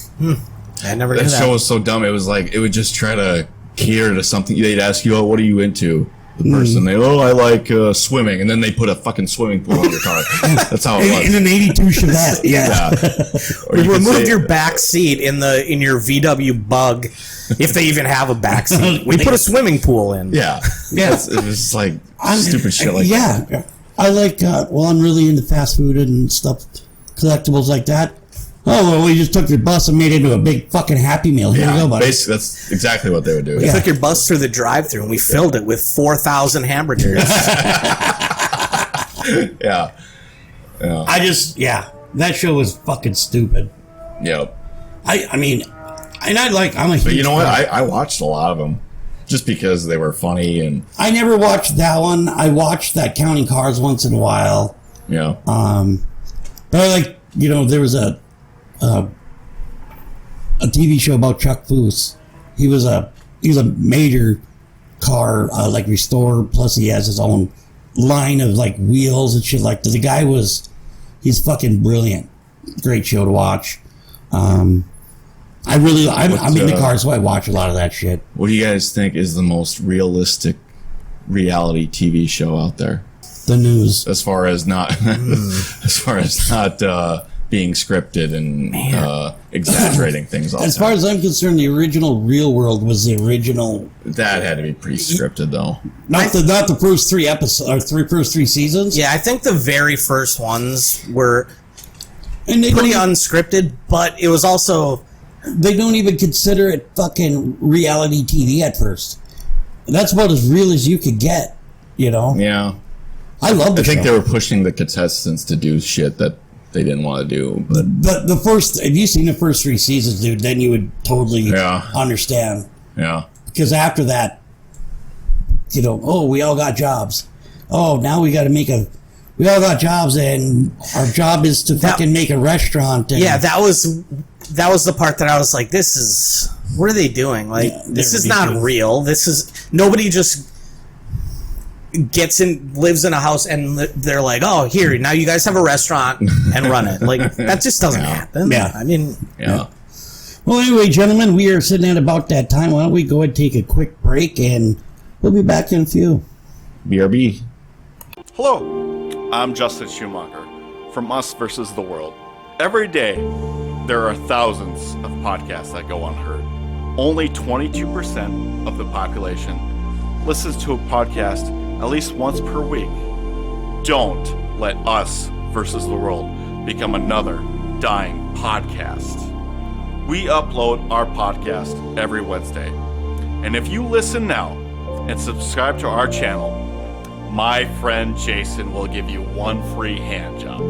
I never knew That that. show was so dumb. It was like, it would just try to cater to something. They'd ask you, oh, what are you into? The person, I like swimming. And then they put a fucking swimming pool in your car. That's how it In was. an 82 Chevette, yeah. Yeah. Or We you could removed say- your back seat in your VW Bug, if they even have a back seat. We put a swimming pool in. Yeah. Yeah. It was like stupid shit like that. Yeah, I like. I'm really into fast food and stuff, collectibles like that. Oh well, we just took your bus and made it into a big fucking Happy Meal. Here you Yeah, go, buddy. basically, that's exactly what they would do. We Yeah. took your bus through the drive-thru and we filled it with 4,000 hamburgers. Yeah. I just, that show was fucking stupid. Yep. I mean, and I'm a huge. But you know what? fan. I watched a lot of them just because they were funny and, I never watched that one. I watched that Counting Cars once in a while. you know. But I like, there was a TV show about Chuck Foose. He was a major car like restorer. Plus, he has his own line of like wheels and shit like that. The guy he's fucking brilliant. Great show to watch. I'm into cars, so I watch a lot of that shit. What do you guys think is the most realistic reality TV show out there? The news. As far as not, being scripted and exaggerating things all the As time. far as I'm concerned, the original Real World was the original. That had to be pretty scripted, though. Not the first 3 episodes or first 3 seasons. Yeah, I think the very first ones were And they pretty don't, unscripted, but it was also... they don't even consider it fucking reality TV at first. That's about as real as you could get. Yeah. I love the I think show. they were pushing the contestants to do shit that they didn't want to do. But The first, if you've seen the first 3 seasons, dude, then you would totally Yeah. understand. yeah. Because after that, we all got jobs. Oh, now we all got jobs, and our job is to fucking make a restaurant. And, Yeah, that was the part that I was like, what are they doing? Like, this is not real. Nobody just lives in a house and they're like, oh, here, now you guys have a restaurant and run it. Like, that just doesn't happen. Yeah. I mean, Yeah. Well, anyway, gentlemen, we are sitting at about that time. Why don't we go ahead and take a quick break, and we'll be back in a few. BRB. Hello, I'm Justin Schumacher from Us Versus the World. Every day, there are thousands of podcasts that go unheard. Only 22% of the population listens to a podcast at least once per week. Don't let Us Versus the World become another dying podcast. We upload our podcast every Wednesday. And if you listen now and subscribe to our channel, my friend Jason will give you one free hand job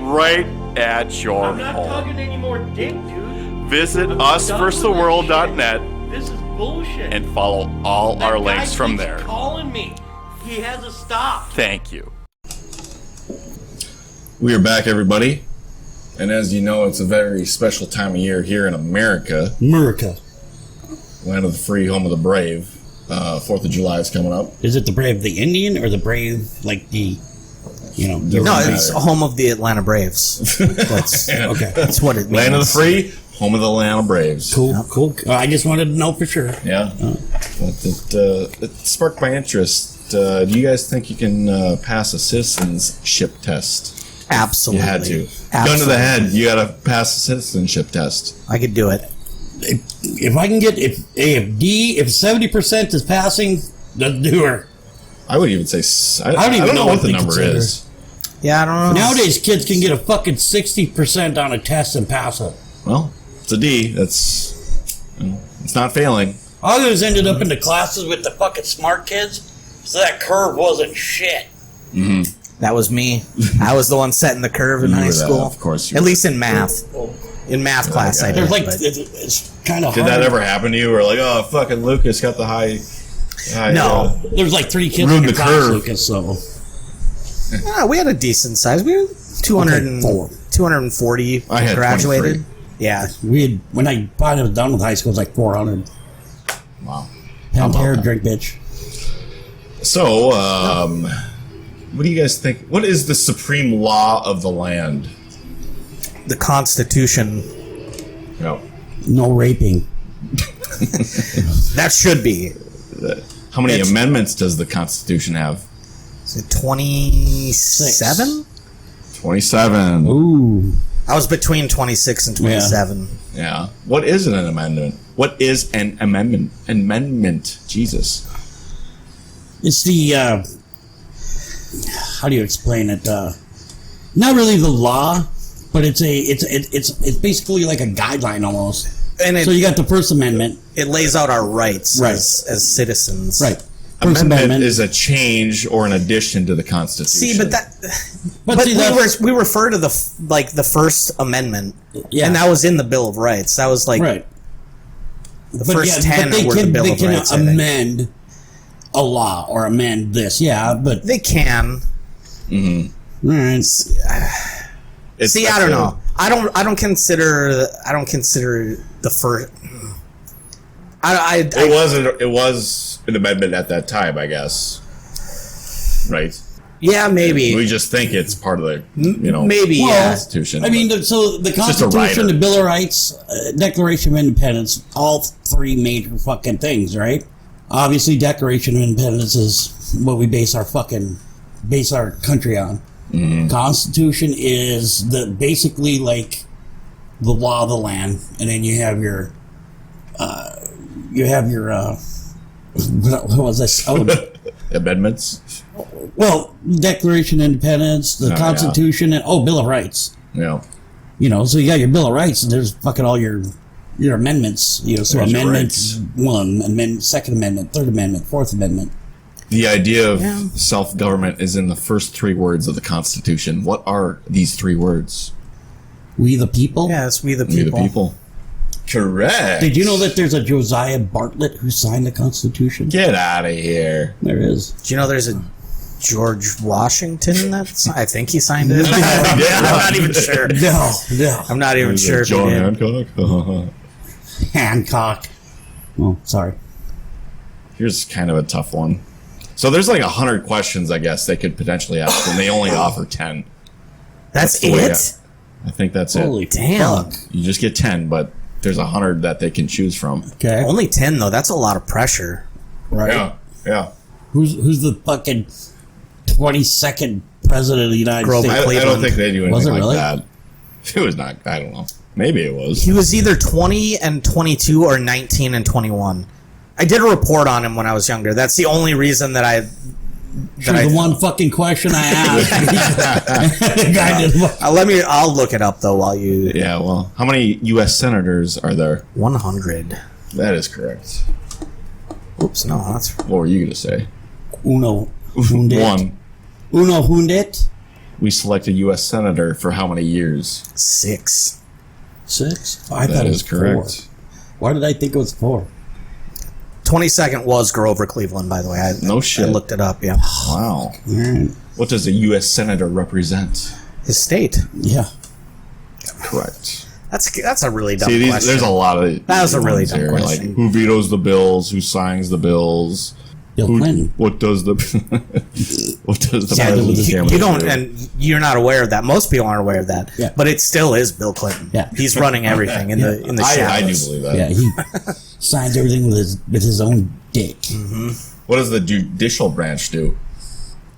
right at your I'm not home. talking any more dick, dude. Visit I'm done with usversustheworld.net This is bullshit. and follow all That our guy links from keeps there. calling me. He has to stop. Thank you. We are back, everybody. And as you know, it's a very special time of year here in America, America. land of the free, home of the brave. 4th of July is coming up. Is it the brave the Indian or the brave like the, no, Doesn't it's matter. home of the Atlanta Braves. That's okay. that's what it means. Land of the free, home of the Atlanta Braves. Cool. I just wanted to know for sure. Yeah. But it sparked my interest. Do you guys think you can pass a citizenship test? Absolutely. You had to. Absolutely. Gun to the head, you got to pass a citizenship test. I could do it. If I can get if 70% is passing, let's do her. I would even say, I don't even don't know know what what the they number consider. is. Yeah, I don't know. Nowadays, kids can get a fucking 60% on a test and pass it. Well, it's a D. It's not failing. Others ended up in the classes with the fucking smart kids, so that curve wasn't shit. That was me. I was the one setting the curve in You high were that, school. of course you At were. least in math. In math class, I did. There's like but- it's kind of Did hard. that ever happen to you? Or like, oh, fucking Lucas got the high No. There's like 3 kids Ruined in your the class, curve. Lucas. So Yeah, we had a decent size. We were 200 and, 240 I had graduated. 23. Yeah. we had when I finally was done with high school, it was like 400 Wow. pound hair, that? drink bitch. So, what do you guys think? What is the supreme law of the land? The Constitution. No. No raping. That should be. How many It's- amendments does the Constitution have? Is it 27? 27. Ooh. I was between 26 and 27. Yeah. What is an amendment? What is an amendment? Amendment. Jesus. It's the how do you explain it? Not really the law, but it's basically like a guideline almost. And it, So you got the First Amendment, it lays out our rights Right. as citizens. right? First Amendment Amendment is a change or an addition to the Constitution. See, but that. but But see, we refer to the First Amendment, Yeah. and that was in the Bill of Rights. That was like right. the first 10 they were the can Bill they of can Rights. I think. amend a law or amend this, yeah, but They can. all right. It's See, like I don't the- know. I don't consider the first. It was an amendment at that time, I guess. Right. Yeah, maybe. We just think it's part of the Maybe, Well, yeah. Constitution. I mean, so the just a Constitution, rider. the Bill of Rights, Declaration of Independence, all 3 major fucking things, right? Obviously, Declaration of Independence is what we base our country on. Mm-hmm. Constitution is basically like the law of the land, and then you have your what was this? Oh, amendments. well, Declaration of Independence, the yeah. Constitution, and Bill of Rights. Yeah. You know, so you got your Bill of Rights, and there's fucking all your amendments. You know, so There's your Amendment rights. 1, Amendment, Second Amendment, Third Amendment, Fourth Amendment. The idea of self-government is in the first 3 words of the Constitution. What are these 3 words? We the people. Yeah, it's we the We the people. people. correct. Did you know that there's a Josiah Bartlett who signed the Constitution? Get out of here. There is. Do you know there's a George Washington I think he signed it? Yeah. I'm not even sure. No. I'm not even sure if he John did. Hancock. Hancock. Oh, sorry. Here's kind of a tough one. So there's like 100 questions, I guess, they could potentially ask, and they only offer 10. That's the way it? I think that's Holy it. Damn. fuck. You just get 10, but there's 100 that they can choose from. Okay. Only 10, though. That's a lot of pressure. Right. Yeah. Who's the fucking 22nd president of the United Grover States? I don't Cleveland. think they do Was anything it like really? that. It was not. I don't know. Maybe it was. He was either 20 and 22 or 19 and 21. I did a report on him when I was younger. That's the only reason that I... For the one fucking question I asked. The guy just I'll look it up, though, while you... Yeah, well, how many U.S. senators are there? 100. That is correct. Oops, no, that's... What were you going to say? Uno Hundet. One. Uno Hundet. We select a U.S. senator for how many years? 6. 6. I That thought it is was correct. 4. Why did I think it was 4? 22nd was Grover Cleveland, by the way. No shit. I looked it up, yeah. Wow. Alright. What does a U.S. senator represent? His state. Yeah. Correct. That's a really dumb See, question. there's a lot of. That was a really ones dumb here, question. Like, who vetoes the bills? Who signs the bills? Bill Clinton. What does the what does the Yeah, president you don't, do? and you're not aware of that. Most people aren't aware of that. Yeah. But it still is Bill Clinton. Yeah. He's running everything in the I shadows. do believe that. Yeah, he signs everything with his own dick. What does the judicial branch do?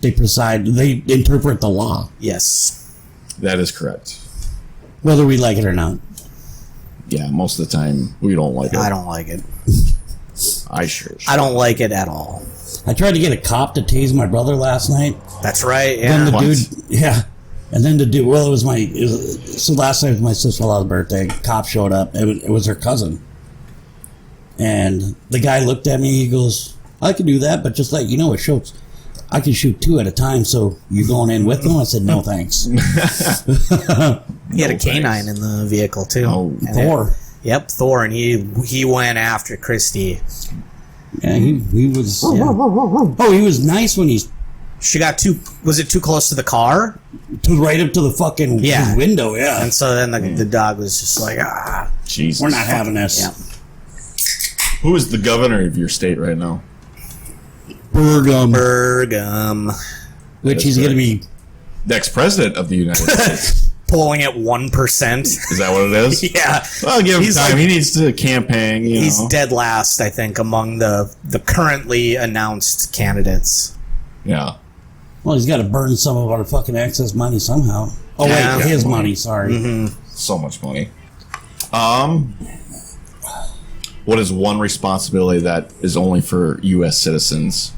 They interpret the law, Yes. That is correct. whether we like it or not. Yeah, most of the time we don't like it. I don't like it. I sure. I don't like it at all. I tried to get a cop to tase my brother last night. That's right. Then Yeah. the What? dude, yeah. And then the dude, well, so last night was my sister-in-law's birthday. Cop showed up. It was her cousin. And the guy looked at me. He goes, I can do that, but just let you know, it shows I can shoot 2 at a time. So you going in with them? I said, no, thanks. He had a No canine thanks. in the vehicle too. Oh, And Thor. Yep, Thor, and he went after Christy. Yeah, he was. Yeah. Oh, he was nice when he's She got was it too close to the car? right up to the fucking Yeah. window. Yeah. And so then the dog was just like, ah. Jesus. We're not having this. Yeah. Who is the governor of your state right now? Bergam. Which he's going to be. Next president of the United States. Polling at 1%. Is that what it is? Yeah. Well, give him He's time. like- He needs to campaign. You He's know. dead last, I think, among the currently announced candidates. Yeah. Well, he's got to burn some of our fucking excess money somehow. Oh, Yeah. wait, his money, sorry. So much money. What is one responsibility that is only for U.S. citizens?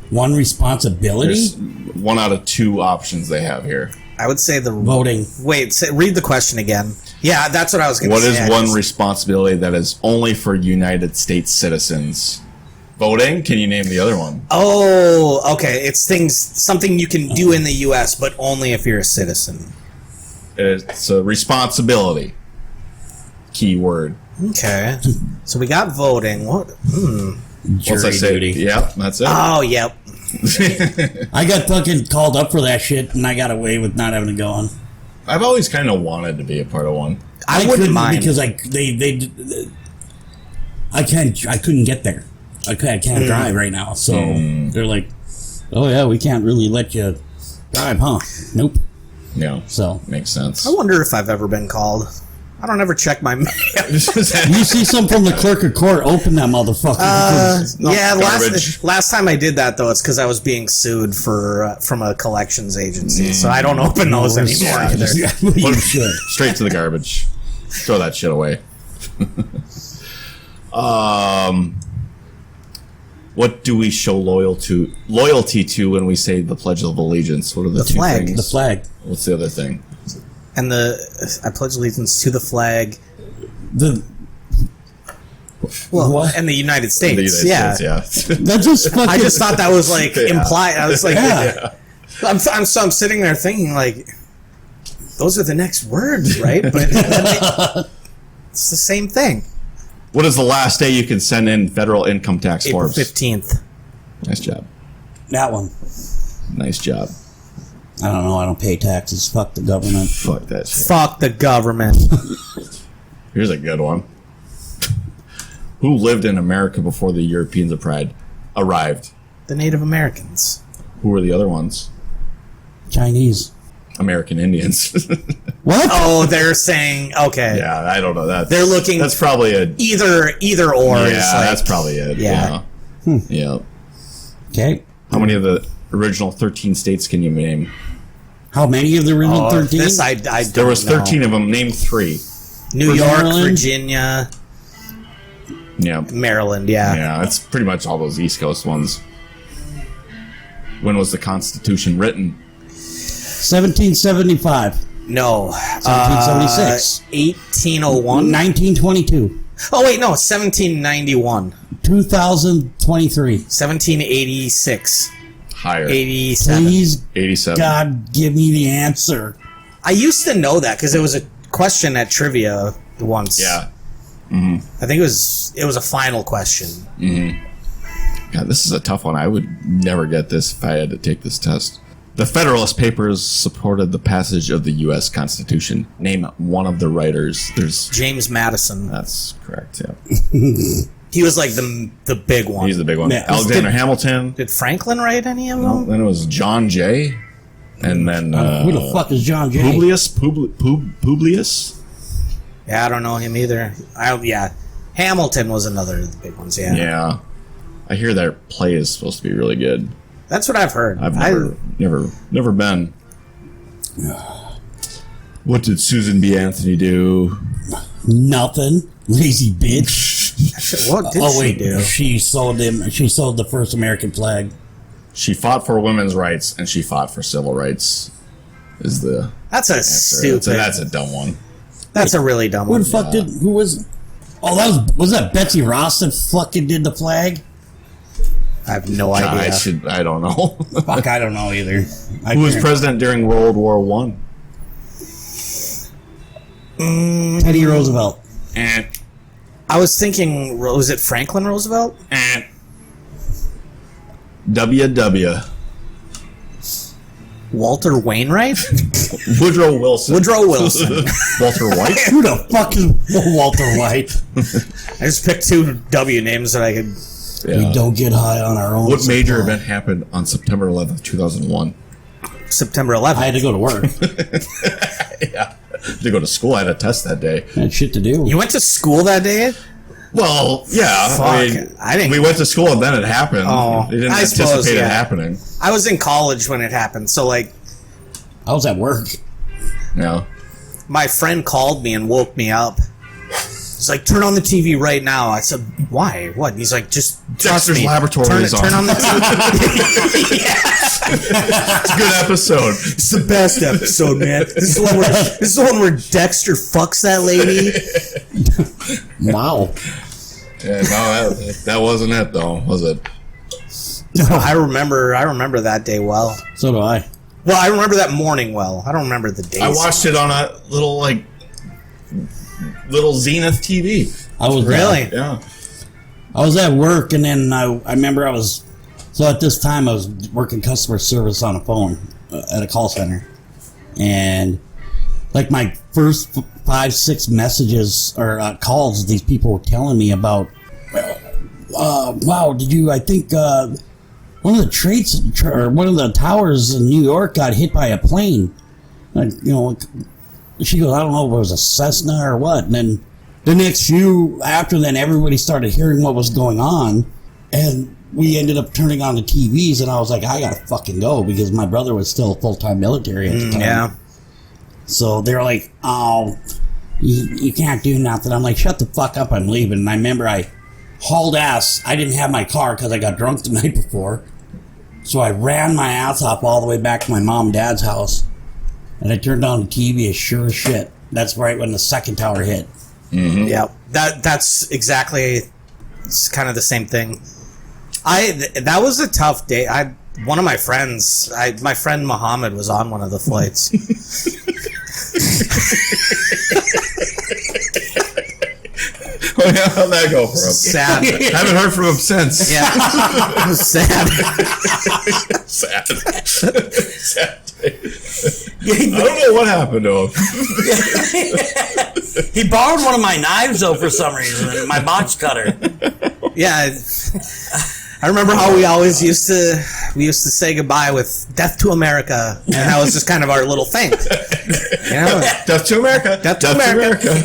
One responsibility? There's 1 out of 2 options they have here. I would say the Voting. Wait, read the question again. Yeah, that's what I was going to What say. is one responsibility that is only for United States citizens? Voting? Can you name the other one? Oh, okay. It's something you can do in the U.S., but only if you're a citizen. It's a responsibility. Key word. Okay. So we got voting. What? Once I Jury say, duty. yeah, that's it. Oh, yep. I got fucking called up for that shit, and I got away with not having to go on. I've always kind of wanted to be a part of one. I wouldn't couldn't mind. because I couldn't get there. I can't drive right now, so they're like, "Oh yeah, we can't really let you drive, huh?" Nope. Yeah, So makes sense. I wonder if I've ever been called. I don't ever check my mail. you see some from the clerk of court, open that motherfucker. Yeah, garbage. last time I did that though, it's because I was being sued from a collections agency, so I don't open those anymore either. You should. Straight to the garbage. Throw that shit away. What do we show loyalty to when we say the Pledge of Allegiance? What are the two flag. things? The flag. What's the other thing? And I pledge allegiance to the flag. The Well, What? and the United States. The United yeah. States, that just fucking. I just thought that was like Yeah. implied. I was like, Yeah. I'm sitting there thinking like, those are the next words, right? But It's the same thing. What is the last day you can send in federal income tax April forms? 15th. Nice job. That one. Nice job. I don't know. I don't pay taxes. Fuck the government. Fuck that shit. Fuck the government. Here's a good one. Who lived in America before the Europeans arrived? The Native Americans. Who were the other ones? Chinese. American Indians. What? Oh, they're saying, okay. Yeah, I don't know. They're looking- That's probably a. Either or Yeah, is like, that's probably it. Yeah. Yeah. Okay. How many of the original 13 states can you name? How many of the original 13? This I don't There was know. 13 of them. Name 3. New York, Maryland? Virginia, Yeah. Maryland, yeah. Yeah, it's pretty much all those East Coast ones. When was the Constitution written? 1775. No. 1776. 1801. 1922. Oh, wait, no. 1791. 2023. 1786. Higher. 87. Please, 87. God, give me the answer. I used to know that because it was a question at trivia once. Yeah. I think it was a final question. God, this is a tough one. I would never get this if I had to take this test. The Federalist Papers supported the passage of the U.S. Constitution. Name one of the writers. James Madison. That's correct, yeah. He was like the big one. He's the big one. Yeah. Alexander Hamilton. Did Franklin write any of them? Then it was John Jay. And then Who the fuck is John Jay? Publius? Yeah, I don't know him either. Hamilton was another of the big ones, yeah. Yeah. I hear their play is supposed to be really good. That's what I've heard. I've never been. What did Susan B. Anthony do? Nothing. Lazy bitch. What did Oh she wait, do? she sold him. She sold the first American flag. She fought for women's rights and she fought for civil rights. Is the That's a answer. stupid. That's a dumb one. That's a really dumb Who one. the fuck did? Who was? Oh, was that Betsy Ross that fucking did the flag? I have no idea. I don't know. Fuck, I don't know either. Who was president during World War One? Teddy Roosevelt. I was thinking, was it Franklin Roosevelt? W.W. Walter Wainwright? Woodrow Wilson. Woodrow Wilson. Walter White. Who the fuck is Walter White? I just picked two W names that I could. We don't get high on our own. What major supply. event happened on September 11th, 2001? September 11th. I had to go to work. To go to school, I had a test that day. I had shit to do. You went to school that day? Well, yeah. Fuck, I didn't- We went to school and then it happened. Oh, we didn't I anticipate suppose, it yeah. happening. I was in college when it happened, so like I was at work. Yeah. my friend called me and woke me up. He's like, "Turn on the TV right now." I said, "Why? What?" And he's like, "Just trust Dexter's me. Laboratory is Turn on." on the TV." It's a good episode. It's the best episode, man. This is the one where Dexter fucks that lady. Wow. Yeah, no, that wasn't it, though, was it? I remember that day well. So do I. Well, I remember that morning well. I don't remember the days. I watched it on a little Zenith TV. I was Really? Yeah. I was at work, and then I remember so at this time I was working customer service on a phone at a call center, and like my first 5-6 messages or calls, these people were telling me about, wow, I think one of the towers in New York got hit by a plane. Like, she goes, I don't know if it was a Cessna or what, and then the next few after then, everybody started hearing what was going on, and we ended up turning on the TVs, and I was like, I gotta fucking go, because my brother was still full-time military at the time. Yeah. So they were like, oh, you can't do nothing. I'm like, shut the fuck up, I'm leaving. And I remember I hauled ass. I didn't have my car because I got drunk the night before. So I ran my ass off all the way back to my mom and dad's house, and I turned on the TV as sure as shit. That's right when the second tower hit. Mm-hmm. Yeah, that's exactly. It's kind of the same thing. That was a tough day. One of my friends, my friend Muhammad, was on one of the flights. yeah, how'd that go for him? Sad. Haven't heard from him since. Yeah. Sad. Sad. Sad. I don't know what happened to him. He borrowed one of my knives, though, for some reason. My box cutter. Yeah. I remember how we used to say goodbye with "Death to America," and that was just kind of our little thing. You know? Death to America. Death to America.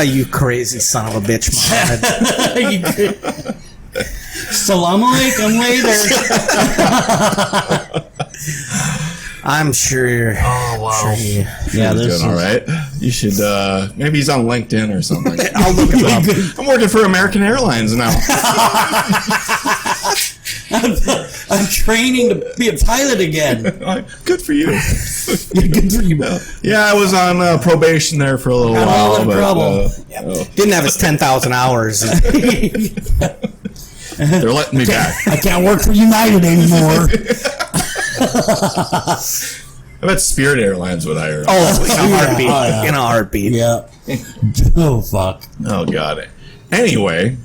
You crazy son of a bitch, Mohammed. Salam alaikum later. I'm sure. Oh, wow. Yeah, doing all right. You should, maybe he's on LinkedIn or something. I'll look him up. I'm working for American Airlines now. I'm training to be a pilot again. Good for you. Good for you, bro. Yeah, I was on probation there for a little Got all while. in But, trouble. Didn't have his 10,000 hours. they're letting me back. I can't work for United anymore. I bet Spirit Airlines would hire him. Oh, in a heartbeat. Oh, yeah. In a heartbeat. Yeah. Oh, fuck. Oh, God. Anyway,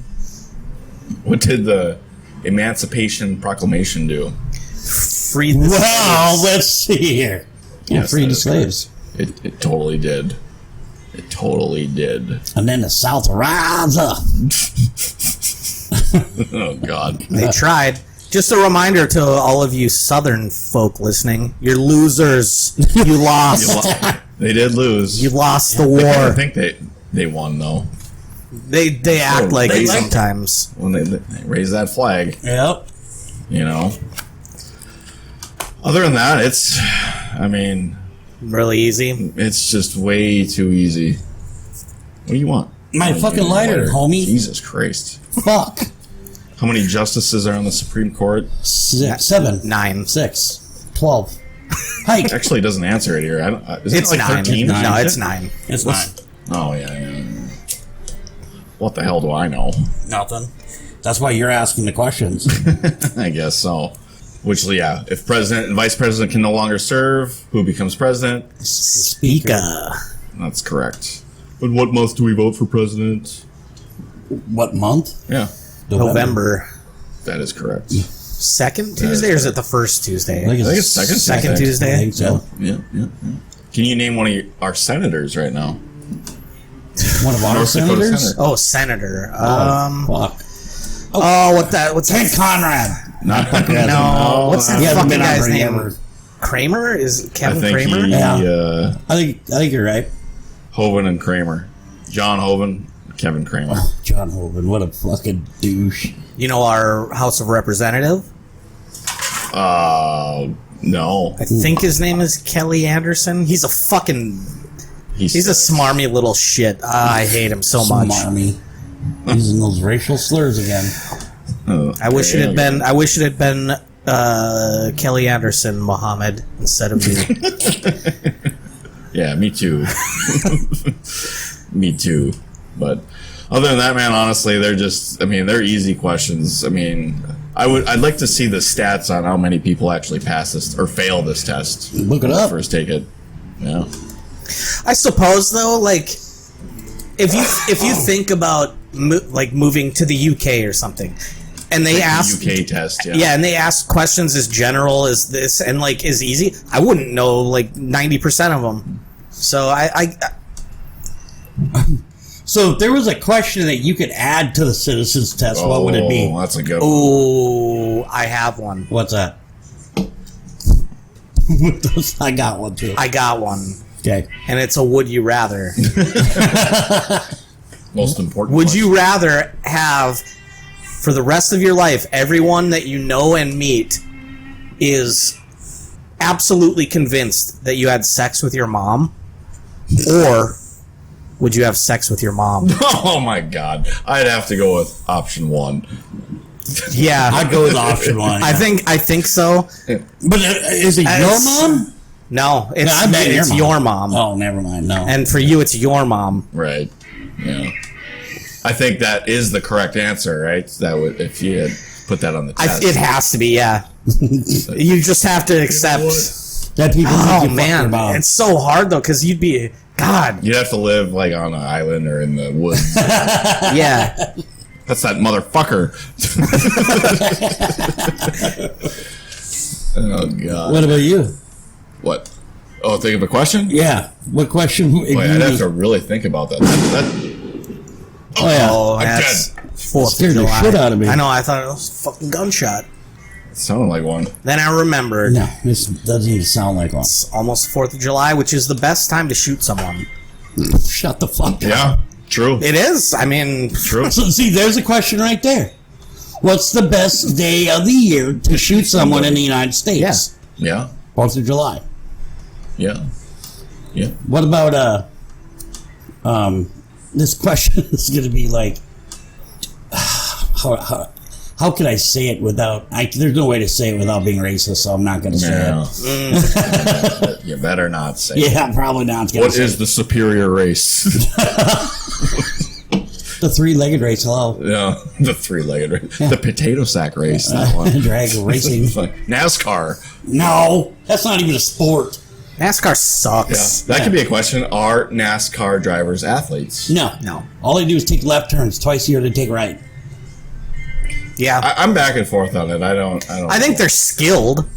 what did the Emancipation Proclamation do? Free the Well, slaves. let's see here. Yeah, Yes, free that the is slaves. It totally did. It totally did. And then the South rise up. Oh, God. They tried. Just a reminder to all of you Southern folk listening: you're losers. You lost. They did lose. You lost the I war. think they won, though. They act like they it like sometimes. When they raise that flag, Yep. you know. Other than that, Really easy. it's just way too easy. What do you want? My Oh, fucking you lighter, homie. Jesus Christ. Fuck. How many justices are on the Supreme Court? 7. 9. 6. 12. Hike. Actually, it doesn't answer it here. Isn't It's it like 9. 13? No, it's 9. It's 9. Oh, yeah. What the hell do I know? Nothing. That's why you're asking the questions. I guess so. Which, yeah, if president and vice president can no longer serve, who becomes president? Speaker. That's correct. But what month do we vote for president? What month? Yeah, November. that is correct. Second Tuesday, or is it the first Tuesday? I think I think it's second Second Tuesday. I think so. Yeah. Can you name one of our senators right now? One of our North Dakota senators? senator. Oh, senator. Fuck. What's Ted that? Conrad. Not No, what's that He hasn't fucking been on guy's very name? ever. Kramer? Is it Kevin I think Kramer? Yeah. I think you're right. Hovind and Kramer. John Hovind, Kevin Kramer. John Hovind, what a fucking douche. You know our House of Representative? No. I think his name is Kelly Anderson. He's a fucking... He's a smarmy little shit. I hate him so much. Smarmy. Using those racial slurs again. I wish it had been. I wish it had been Kelly Anderson, Mohammed, instead of you. Yeah, me too. Me too. But other than that, man, honestly, they're easy questions. I'd like to see the stats on how many people actually pass this or fail this test. Look it when they up. First take it. Yeah. I suppose though, like if you think about moving to the UK or something, and they ask UK test, yeah, and they ask questions as general as this and like as easy, I wouldn't know like 90% of them. So So if there was a question that you could add to the citizens test, what would it be? Oh, that's a good one. oh, I have one. What's that? I got one too. I got one, Okay. and it's a would you rather. Most important. Would question. you rather have, for the rest of your life, everyone that you know and meet is absolutely convinced that you had sex with your mom? Or would you have sex with your mom? Oh my God! I'd have to go with option 1. Yeah. I'd go with option 1. I think so. But is it your As- mom? No, it's, I bet it's your mom. Oh, never mind. No. And for you, it's your mom. Right. Yeah. I think that is the correct answer, right? That would, if you had put that on the test. It has to be, yeah. You just have to accept. that people think Oh you fucked their man, mom. it's so hard though, because you'd be God. You'd have to live like on an island or in the woods. Yeah. That's that motherfucker. Oh God. What about you? What? Oh, think of a question? Yeah. What question? Boy, I'd have to really think about that. Oh, yeah. Oh, I'm that's dead. 4th of Scared the July. shit out of me. I know, I thought it was a fucking gunshot. It sounded like one. Then I remembered No, this doesn't even sound like one. it's almost 4th of July, which is the best time to shoot someone. Shut the fuck up. Yeah, true. It is. I mean, True. So, see, there's a question right there. What's the best day of the year to shoot someone in the United States? Yeah. Yeah, 4th of July. yeah, yeah. What about this question is going to be like, how can I say it without? There's no way to say it without being racist, so I'm not going to say Yeah. it. You better not say. Yeah, I'm probably not going to What say is the superior race? the three-legged race. Hello, Yeah, the three-legged race. The potato sack race. That one. drag racing. It's like NASCAR. No, that's not even a sport. NASCAR Yeah, sucks. that could be a question. Are NASCAR drivers athletes? No, No. All they do is take left turns twice a year to take right. Yeah. I'm back and forth on it. I don't. I think they're skilled.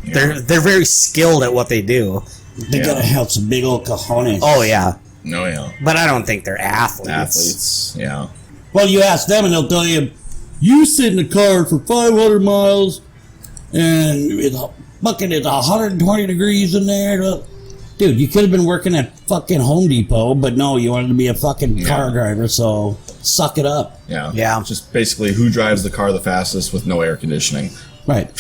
They're very skilled at what they do. They Yeah. gotta have some big old cojones. Oh yeah, No, yeah. but I don't think they're athletes. Athletes. Yeah. Well, you ask them and they'll tell you, you sit in a car for 500 miles and it's 120 degrees in there. Dude, you could have been working at fucking Home Depot, but no, you wanted to be a fucking car driver, so suck it up. Yeah. Yeah. Just basically who drives the car the fastest with no air conditioning. Right.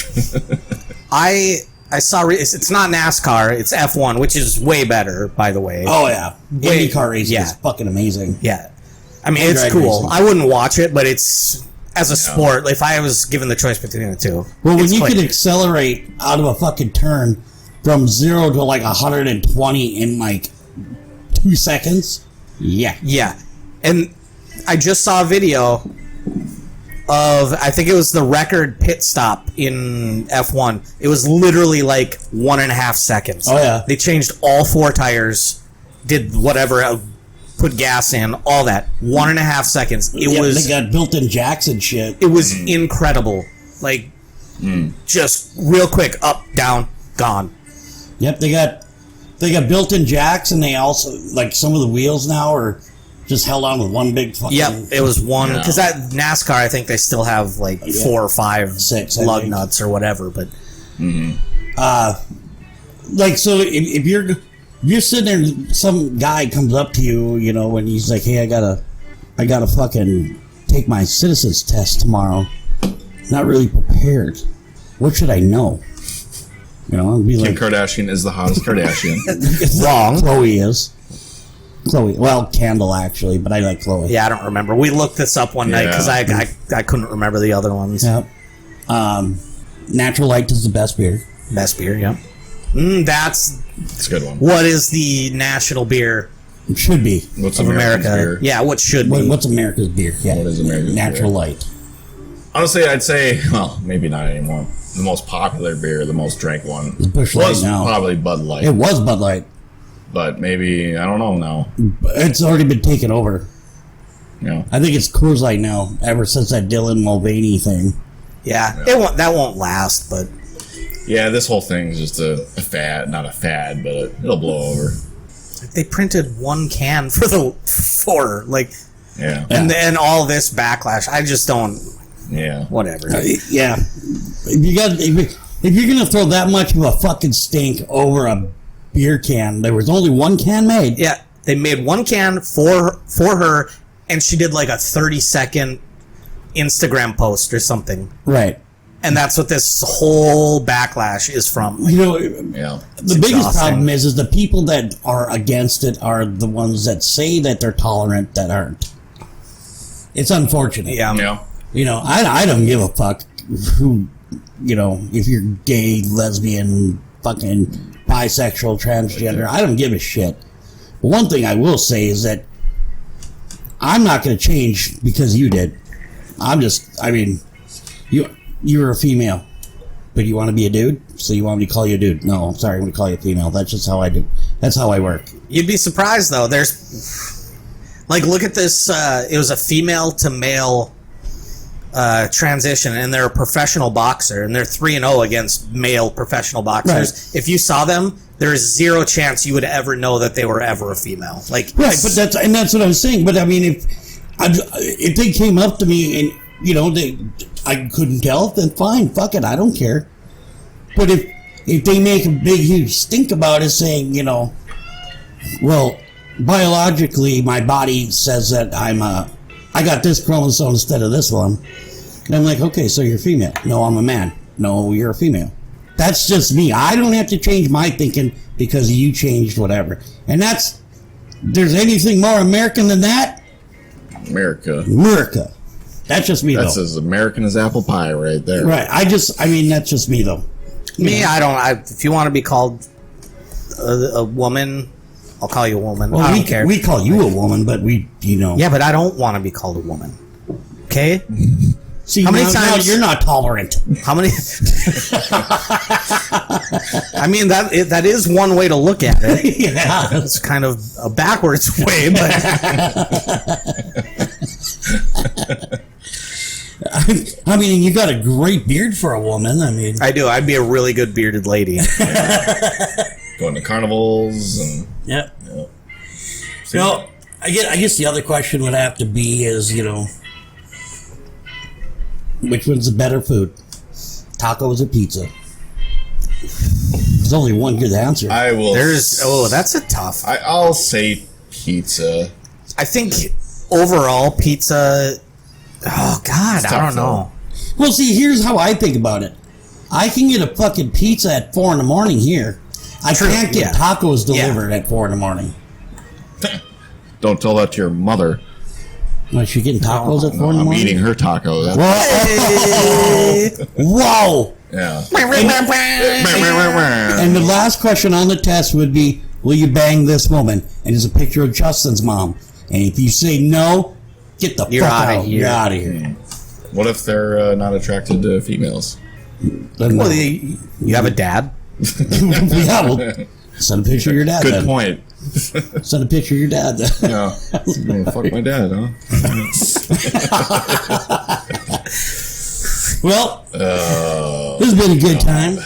I saw it's not NASCAR, it's F1, which is way better, by the way. Oh, yeah. Wait, IndyCar racing yeah. is fucking amazing. Yeah. I mean, it's drag cool. racing. I wouldn't watch it, but it's as a sport. If I was given the choice between the two, Well, when it's you quick. can accelerate out of a fucking turn from 0 to like 120 in like 2 seconds, yeah. Yeah. And I just saw a video of, I think it was the record pit stop in F1. It was literally like 1.5 seconds. Oh, yeah. They changed all 4 tires, did whatever, put gas in, all that. 1.5 seconds. It Yeah, was they got built-in jacks and shit. it was incredible. Like, just real quick, up, down, gone. Yep, they got built-in jacks, and they also like some of the wheels now are just held on with one big fucking. Yep, it was one, Yeah. because that NASCAR, I think they still have like 4 or 5 6, I lug think. nuts or whatever, but Like, so if you're sitting there, and some guy comes up to you, you know, and he's like, "Hey, I gotta fucking take my citizen's test tomorrow. Not really prepared. What should I know?" You know, I'd be Kim like, Kardashian is the hottest Kardashian. wrong. Chloe is. Chloe, well, Kendall actually, but I like Chloe. Yeah, I don't remember. We looked this up one night because Yeah. I couldn't remember the other ones. Yep. Natural Light is the best beer. Best beer, yeah. That's It's a good one. what is the national beer It should be. What's of America's America. beer? Yeah, what should be. What's America's beer? Yeah. What is America's Natural beer? Light. Honestly, I'd say, well, maybe not anymore. The most popular beer, the most drank one, Busch Light was now. probably Bud Light. It was Bud Light. But maybe, I don't know now. It's already been taken over. You know, I think it's Coors Light now, ever since that Dylan Mulvaney thing. Yeah, it won't, that won't last, but yeah, this whole thing's just a fad, not a fad, but it'll blow over. they printed one can for like, Yeah, and then all this backlash. I just don't. yeah. Whatever. Yeah. If you're going to throw that much of a fucking stink over a beer can, there was only one can made. Yeah, they made one can for her, and she did like a 30-second Instagram post or something, Right. and that's what this whole backlash is from. You know, Yeah. the biggest exhausting. problem is the people that are against it are the ones that say that they're tolerant that aren't. It's unfortunate. Yeah, Yeah. You know, I don't give a fuck who, you know, if you're gay, lesbian, fucking bisexual, transgender. I don't give a shit. But one thing I will say is that I'm not going to change because you did. I mean, you're a female, but you want to be a dude, so you want me to call you a dude. No, I'm sorry, I'm going to call you a female. That's just how I do. That's how I work. You'd be surprised though. There's like, look at this. It was a female to male transition, and they're a professional boxer, and they're 3-0 against male professional boxers. Right. If you saw them, there is zero chance you would ever know that they were ever a female. Like, Right, but that's what I was saying. But I mean, if they came up to me and I couldn't tell, then fine, fuck it, I don't care. But if they make a big huge stink about it, saying, well, biologically my body says that I got this chromosome instead of this one, and I'm like, okay, so you're female. No, I'm a man. No, you're a female. That's just me. I don't have to change my thinking because you changed whatever. And there's anything more American than that? America. That's just me, That's though. as American as apple pie right there. Right. That's just me, though. me, I don't. If you want to be called a woman, I'll call you a woman. Well, I don't care. we call you a woman, but Yeah, but I don't want to be called a woman. Okay? See, How many now times- you're not tolerant? How many? I mean, that is one way to look at it. Yeah. It's kind of a backwards way, but I mean, you got a great beard for a woman. I mean, I do. I'd be a really good bearded lady. Going to carnivals and yeah. No, I guess the other question would have to be is, which one's the better food? Tacos or pizza? There's only one good answer. I will. That's a tough. I'll say pizza. I think overall pizza. Oh God, I don't know. Well, see, here's how I think about it. I can get a fucking pizza at 4 a.m. here. I can't get tacos delivered at 4 a.m. Don't tell that to your mother. Like, you're getting tacos at 4 a.m. I'm eating her taco. That's, Whoa! yeah. And the last question on the test would be, will you bang this woman? And there's a picture of Justin's mom. And if you say no, get the fuck out. You're out of here. What if they're not attracted to females? Then Well, no. you have a dad. Yeah, well, send a picture of your dad. Good then. point. Send a picture of your dad. Then. Yeah. Fuck my dad, huh? Well, this has been a good time.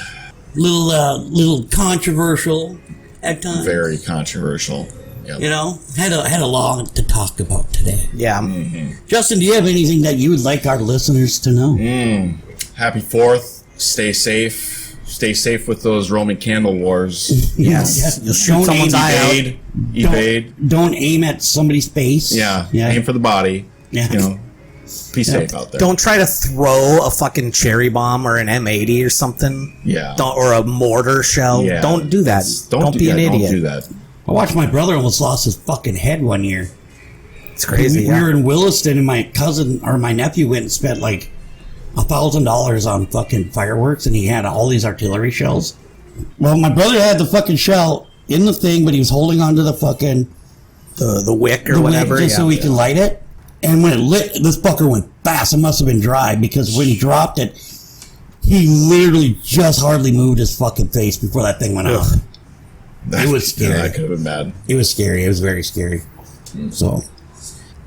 Little controversial at times. Very controversial. Yep. Had a lot to talk about today. Yeah. Justin, do you have anything that you would like our listeners to know? Happy 4th. Stay safe. Stay safe with those Roman candle wars. Yes. You'll shoot someone's eye out. Evade. Don't aim at somebody's face. Yeah. Aim for the body. Yeah. Be safe out there. Don't try to throw a fucking cherry bomb or an M80 or something. Yeah. Or a mortar shell. Yeah. Don't do that. Don't be an idiot. Don't do that. I watched my brother almost lost his fucking head one year. It's crazy. We were in Williston, and my cousin or my nephew went and spent like $1,000 on fucking fireworks, and he had all these artillery shells. Well, my brother had the fucking shell in the thing, but he was holding onto the fucking the wick or the whatever. wick just so he can light it. And when it lit, this fucker went fast. It must have been dry, because when he dropped it, he literally just hardly moved his fucking face before that thing went off. It was scary. Yeah, that could have been bad. It was scary. It was very scary. So,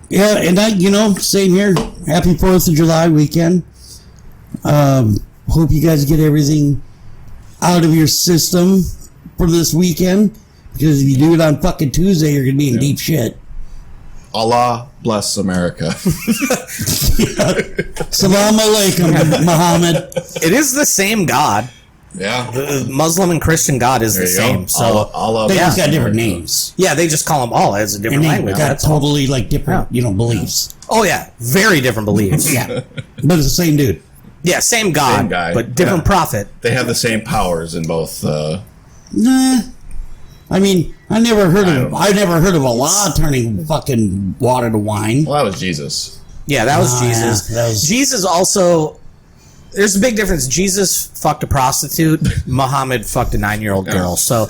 yeah, and same here. Happy 4th of July weekend. Hope you guys get everything out of your system for this weekend, because if you do it on fucking Tuesday, you're going to be in deep shit. Allah bless America. Salam alaikum, Muhammad. It is the same God. Yeah. The Muslim and Christian God is the There you same. go. So Allah They bless just got different America. names. yeah, they just call them Allah as a different And they language. got That's all. totally like different, beliefs. Oh yeah, very different beliefs. Yeah. But it's the same dude. Yeah, same God, Same guy. but different Yeah. prophet. They have the same powers in both. Nah. I mean, I never heard don't of know. Allah turning fucking water to wine. Well, that was Jesus. Yeah, that was Jesus. Yeah, that was- Jesus also. There's a big difference. Jesus fucked a prostitute. Muhammad fucked a 9-year-old girl. So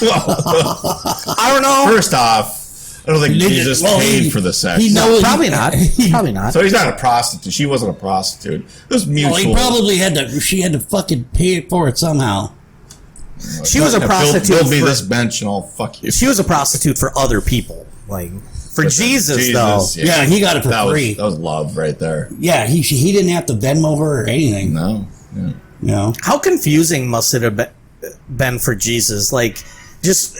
I don't know. First off, I don't think Jesus paid for the sex. Probably not. Probably not. So he's not a prostitute. She wasn't a prostitute. It was Well, mutual. she had to fucking pay for it somehow. She was a prostitute. Build me for- this bench and I'll fuck you. She was a prostitute for other people. Like for Jesus, though. Yeah, he got it for free. That was love right there. Yeah, he didn't have to Venmo her or anything. No. Yeah. You know? How confusing must it have been for Jesus? Like, just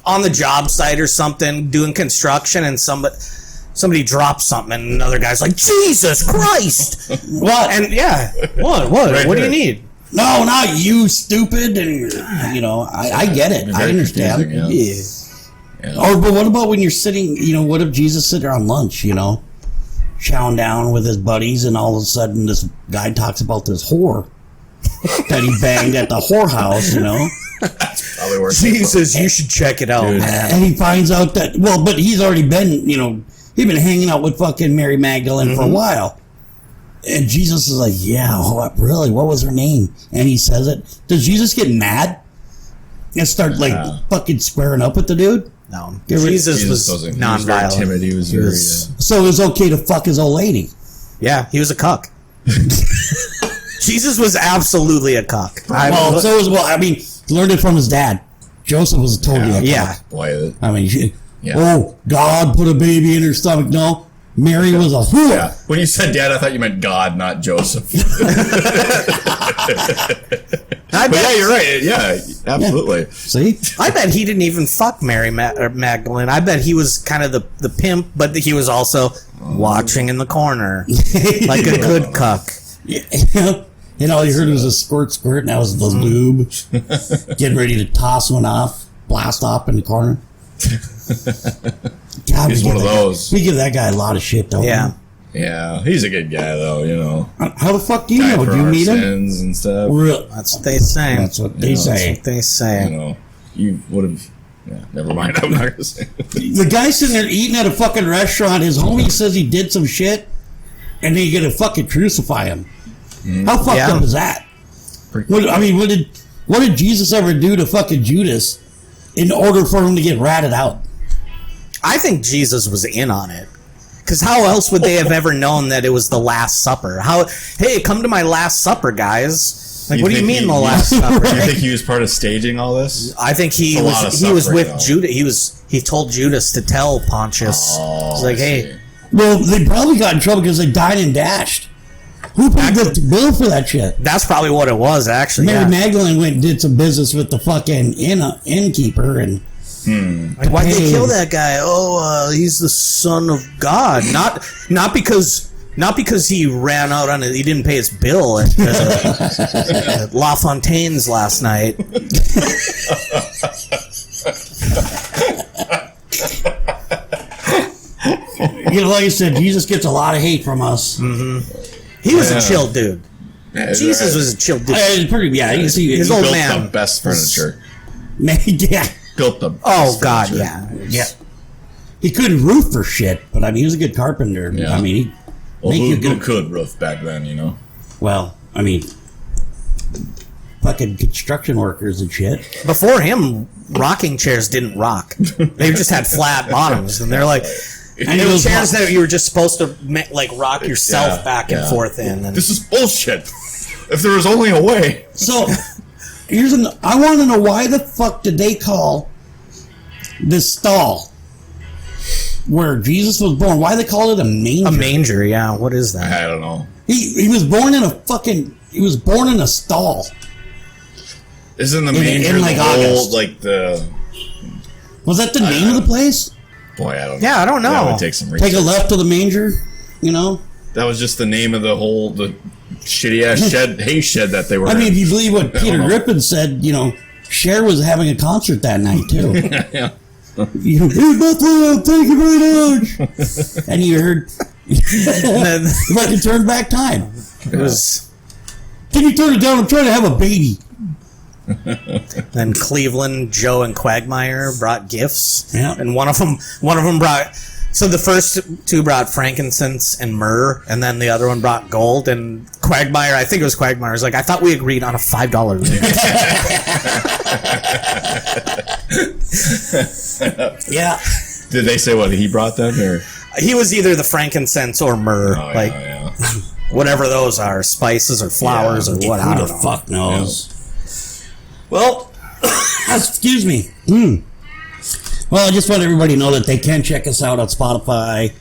on the job site or something, doing construction, and somebody drops something, and another guy's like, Jesus Christ! What? And yeah, what? Right What do you there. need? No, not you, stupid. And you know, I get it. I Very understand. confusing, Yeah. Yeah. Or, but what about when you're sitting? You know, what if Jesus sitting there on lunch? You know, chowing down with his buddies, and all of a sudden this guy talks about this whore that he banged at the whorehouse. You know, Probably worth it. Jesus, you should check it out, Dude. man. and he finds out that but he's already been. You know, he'd been hanging out with fucking Mary Magdalene for a while. And Jesus is like, yeah, what, really? What was her name? And he says it. Does Jesus get mad and start like fucking squaring up with the dude? No, Get rid- Jesus was wasn't. He was very nonviolent. timid. He was very. So it was okay to fuck his old lady. Yeah, he was a cuck. Jesus was absolutely a cuck. Well, so was I mean, learned it from his dad. Joseph was totally a yeah. cuck. Boy, I mean, Yeah. oh, God put a baby in her stomach. No, Mary was a whore. yeah. When you said dad, I thought you meant God, not Joseph. I But bet, yeah, you're right. Yeah, absolutely. See? I bet he didn't even fuck Mary Magdalene. I bet he was kind of the pimp, but he was also watching in the corner like a good cuck. And all you heard was a squirt, and that was the lube. Getting ready to toss one off, blast off in the corner. God, He's we one give of that- those. We give that guy a lot of shit, don't Yeah. Yeah, he's a good guy though. You know, we? How the fuck do you died know? for Do you our meet him? sins and stuff. Real. That's what they say. That's what they know, say. What they say. You know, you would have. Yeah, never mind. I'm not gonna say. The guy sitting there eating at a fucking restaurant, his homie says he did some shit, and they get to fucking crucify him. How fucked Yeah. up is that? What did Jesus ever do to fucking Judas in order for him to get ratted out? I think Jesus was in on it. Because how else would they have ever known that it was the Last Supper? Hey, come to my Last Supper, guys. Like, what do you think mean he- the Last Supper? You think he was part of staging all this? I think he It's a lot of was suffering, with though. Judas. He told Judas to tell Pontius. He's like, I hey, see. Well, they probably got in trouble because they died and dashed. Who paid the bill for that shit? that's probably what it was, actually. Mary Yeah. Magdalene went and did some business with the fucking innkeeper, and Like, why'd they Hey. kill that guy? Oh, he's the son of God. Not because he ran out on it. He didn't pay his bill at La Fontaine's last night. you know, like I said, Jesus gets a lot of hate from us. He was a chill dude. Yeah, Jesus right. was a chill dude. You see, His he old built man. the best furniture. yeah. Built the Oh best God, furniture. yeah. He couldn't roof for shit, but I mean, he was a good carpenter. Yeah. I mean, Well, Make you who good- could roof back then? You know. fucking construction workers and shit. Before him, rocking chairs didn't rock. They just had flat bottoms, and they're like, and it was chairs that you were just supposed to like rock yourself Yeah, back and yeah. forth in. And This is bullshit. If there was only a way. So, I want to know why the fuck did they call this stall where Jesus was born? Why they call it a manger? a manger, yeah. What is that? I don't know. He was born in a stall. Isn't the In- manger in, like, the whole August. like the? Was that the name of the place? Boy, I don't. Yeah, I don't know. That would take some research. Take a left to the manger, you know? That was just the name of the shitty ass hay shed that they were. I mean, in. if you believe what I Peter don't know. Griffin said, you know, Cher was having a concert that night, too. yeah. You know, "Hey, Bethlehem, thank you very much." And you heard, And then like, you turn back time. it was Can you turn it down? I'm trying to have a baby. then Cleveland, Joe, and Quagmire brought gifts. Yeah. And one of them brought. So the first two brought frankincense and myrrh, and then the other one brought gold. And Quagmire, I think it was Quagmire, was like, I thought we agreed on a $5 limit. Yeah. Did they say what he brought then, or? He was either the frankincense or myrrh, Oh, like yeah. whatever those are, spices or flowers or what. I Who don't the know. fuck knows? Well, excuse me. Well, I just want everybody to know that they can check us out on Spotify,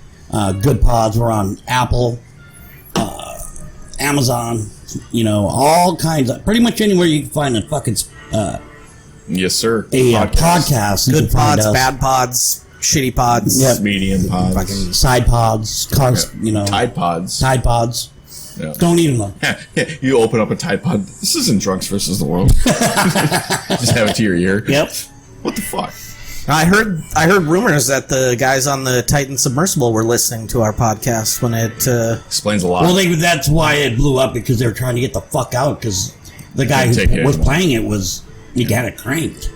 Good Pods. We're on Apple, Amazon, all kinds of, pretty much anywhere you can find a fucking Yes, sir. podcast. You Good can find pods, us. bad pods, shitty pods. Yep. Medium pods. Fucking Side pods, cars, Tide pods. Tide pods. Yeah. Don't eat them. You open up a Tide Pod. This isn't Drunks versus the World. Just have it to your ear. Yep. What the fuck? I heard rumors that the guys on the Titan submersible were listening to our podcast when it. Explains a lot. Well, that's why it blew up, because they were trying to get the fuck out, because the guy Couldn't take who it was anymore. playing it was, he got it cranked.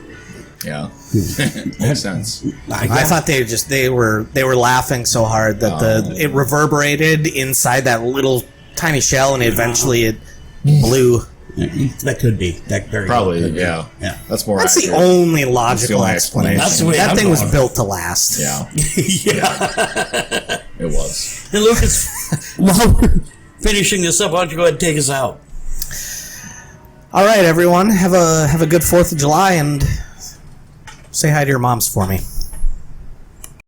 Yeah. Makes sense. I thought they were laughing so hard that it reverberated inside that little tiny shell, and eventually it blew. That could be. That very Probably, well could be. yeah. Yeah. That's more That's the accurate. only logical only explanation. That's the way that I'm thing was going. built to last. Yeah. Yeah. It was. Hey, Lucas, while we're finishing this up, why don't you go ahead and take us out? All right, everyone, have a good 4th of July, and say hi to your moms for me.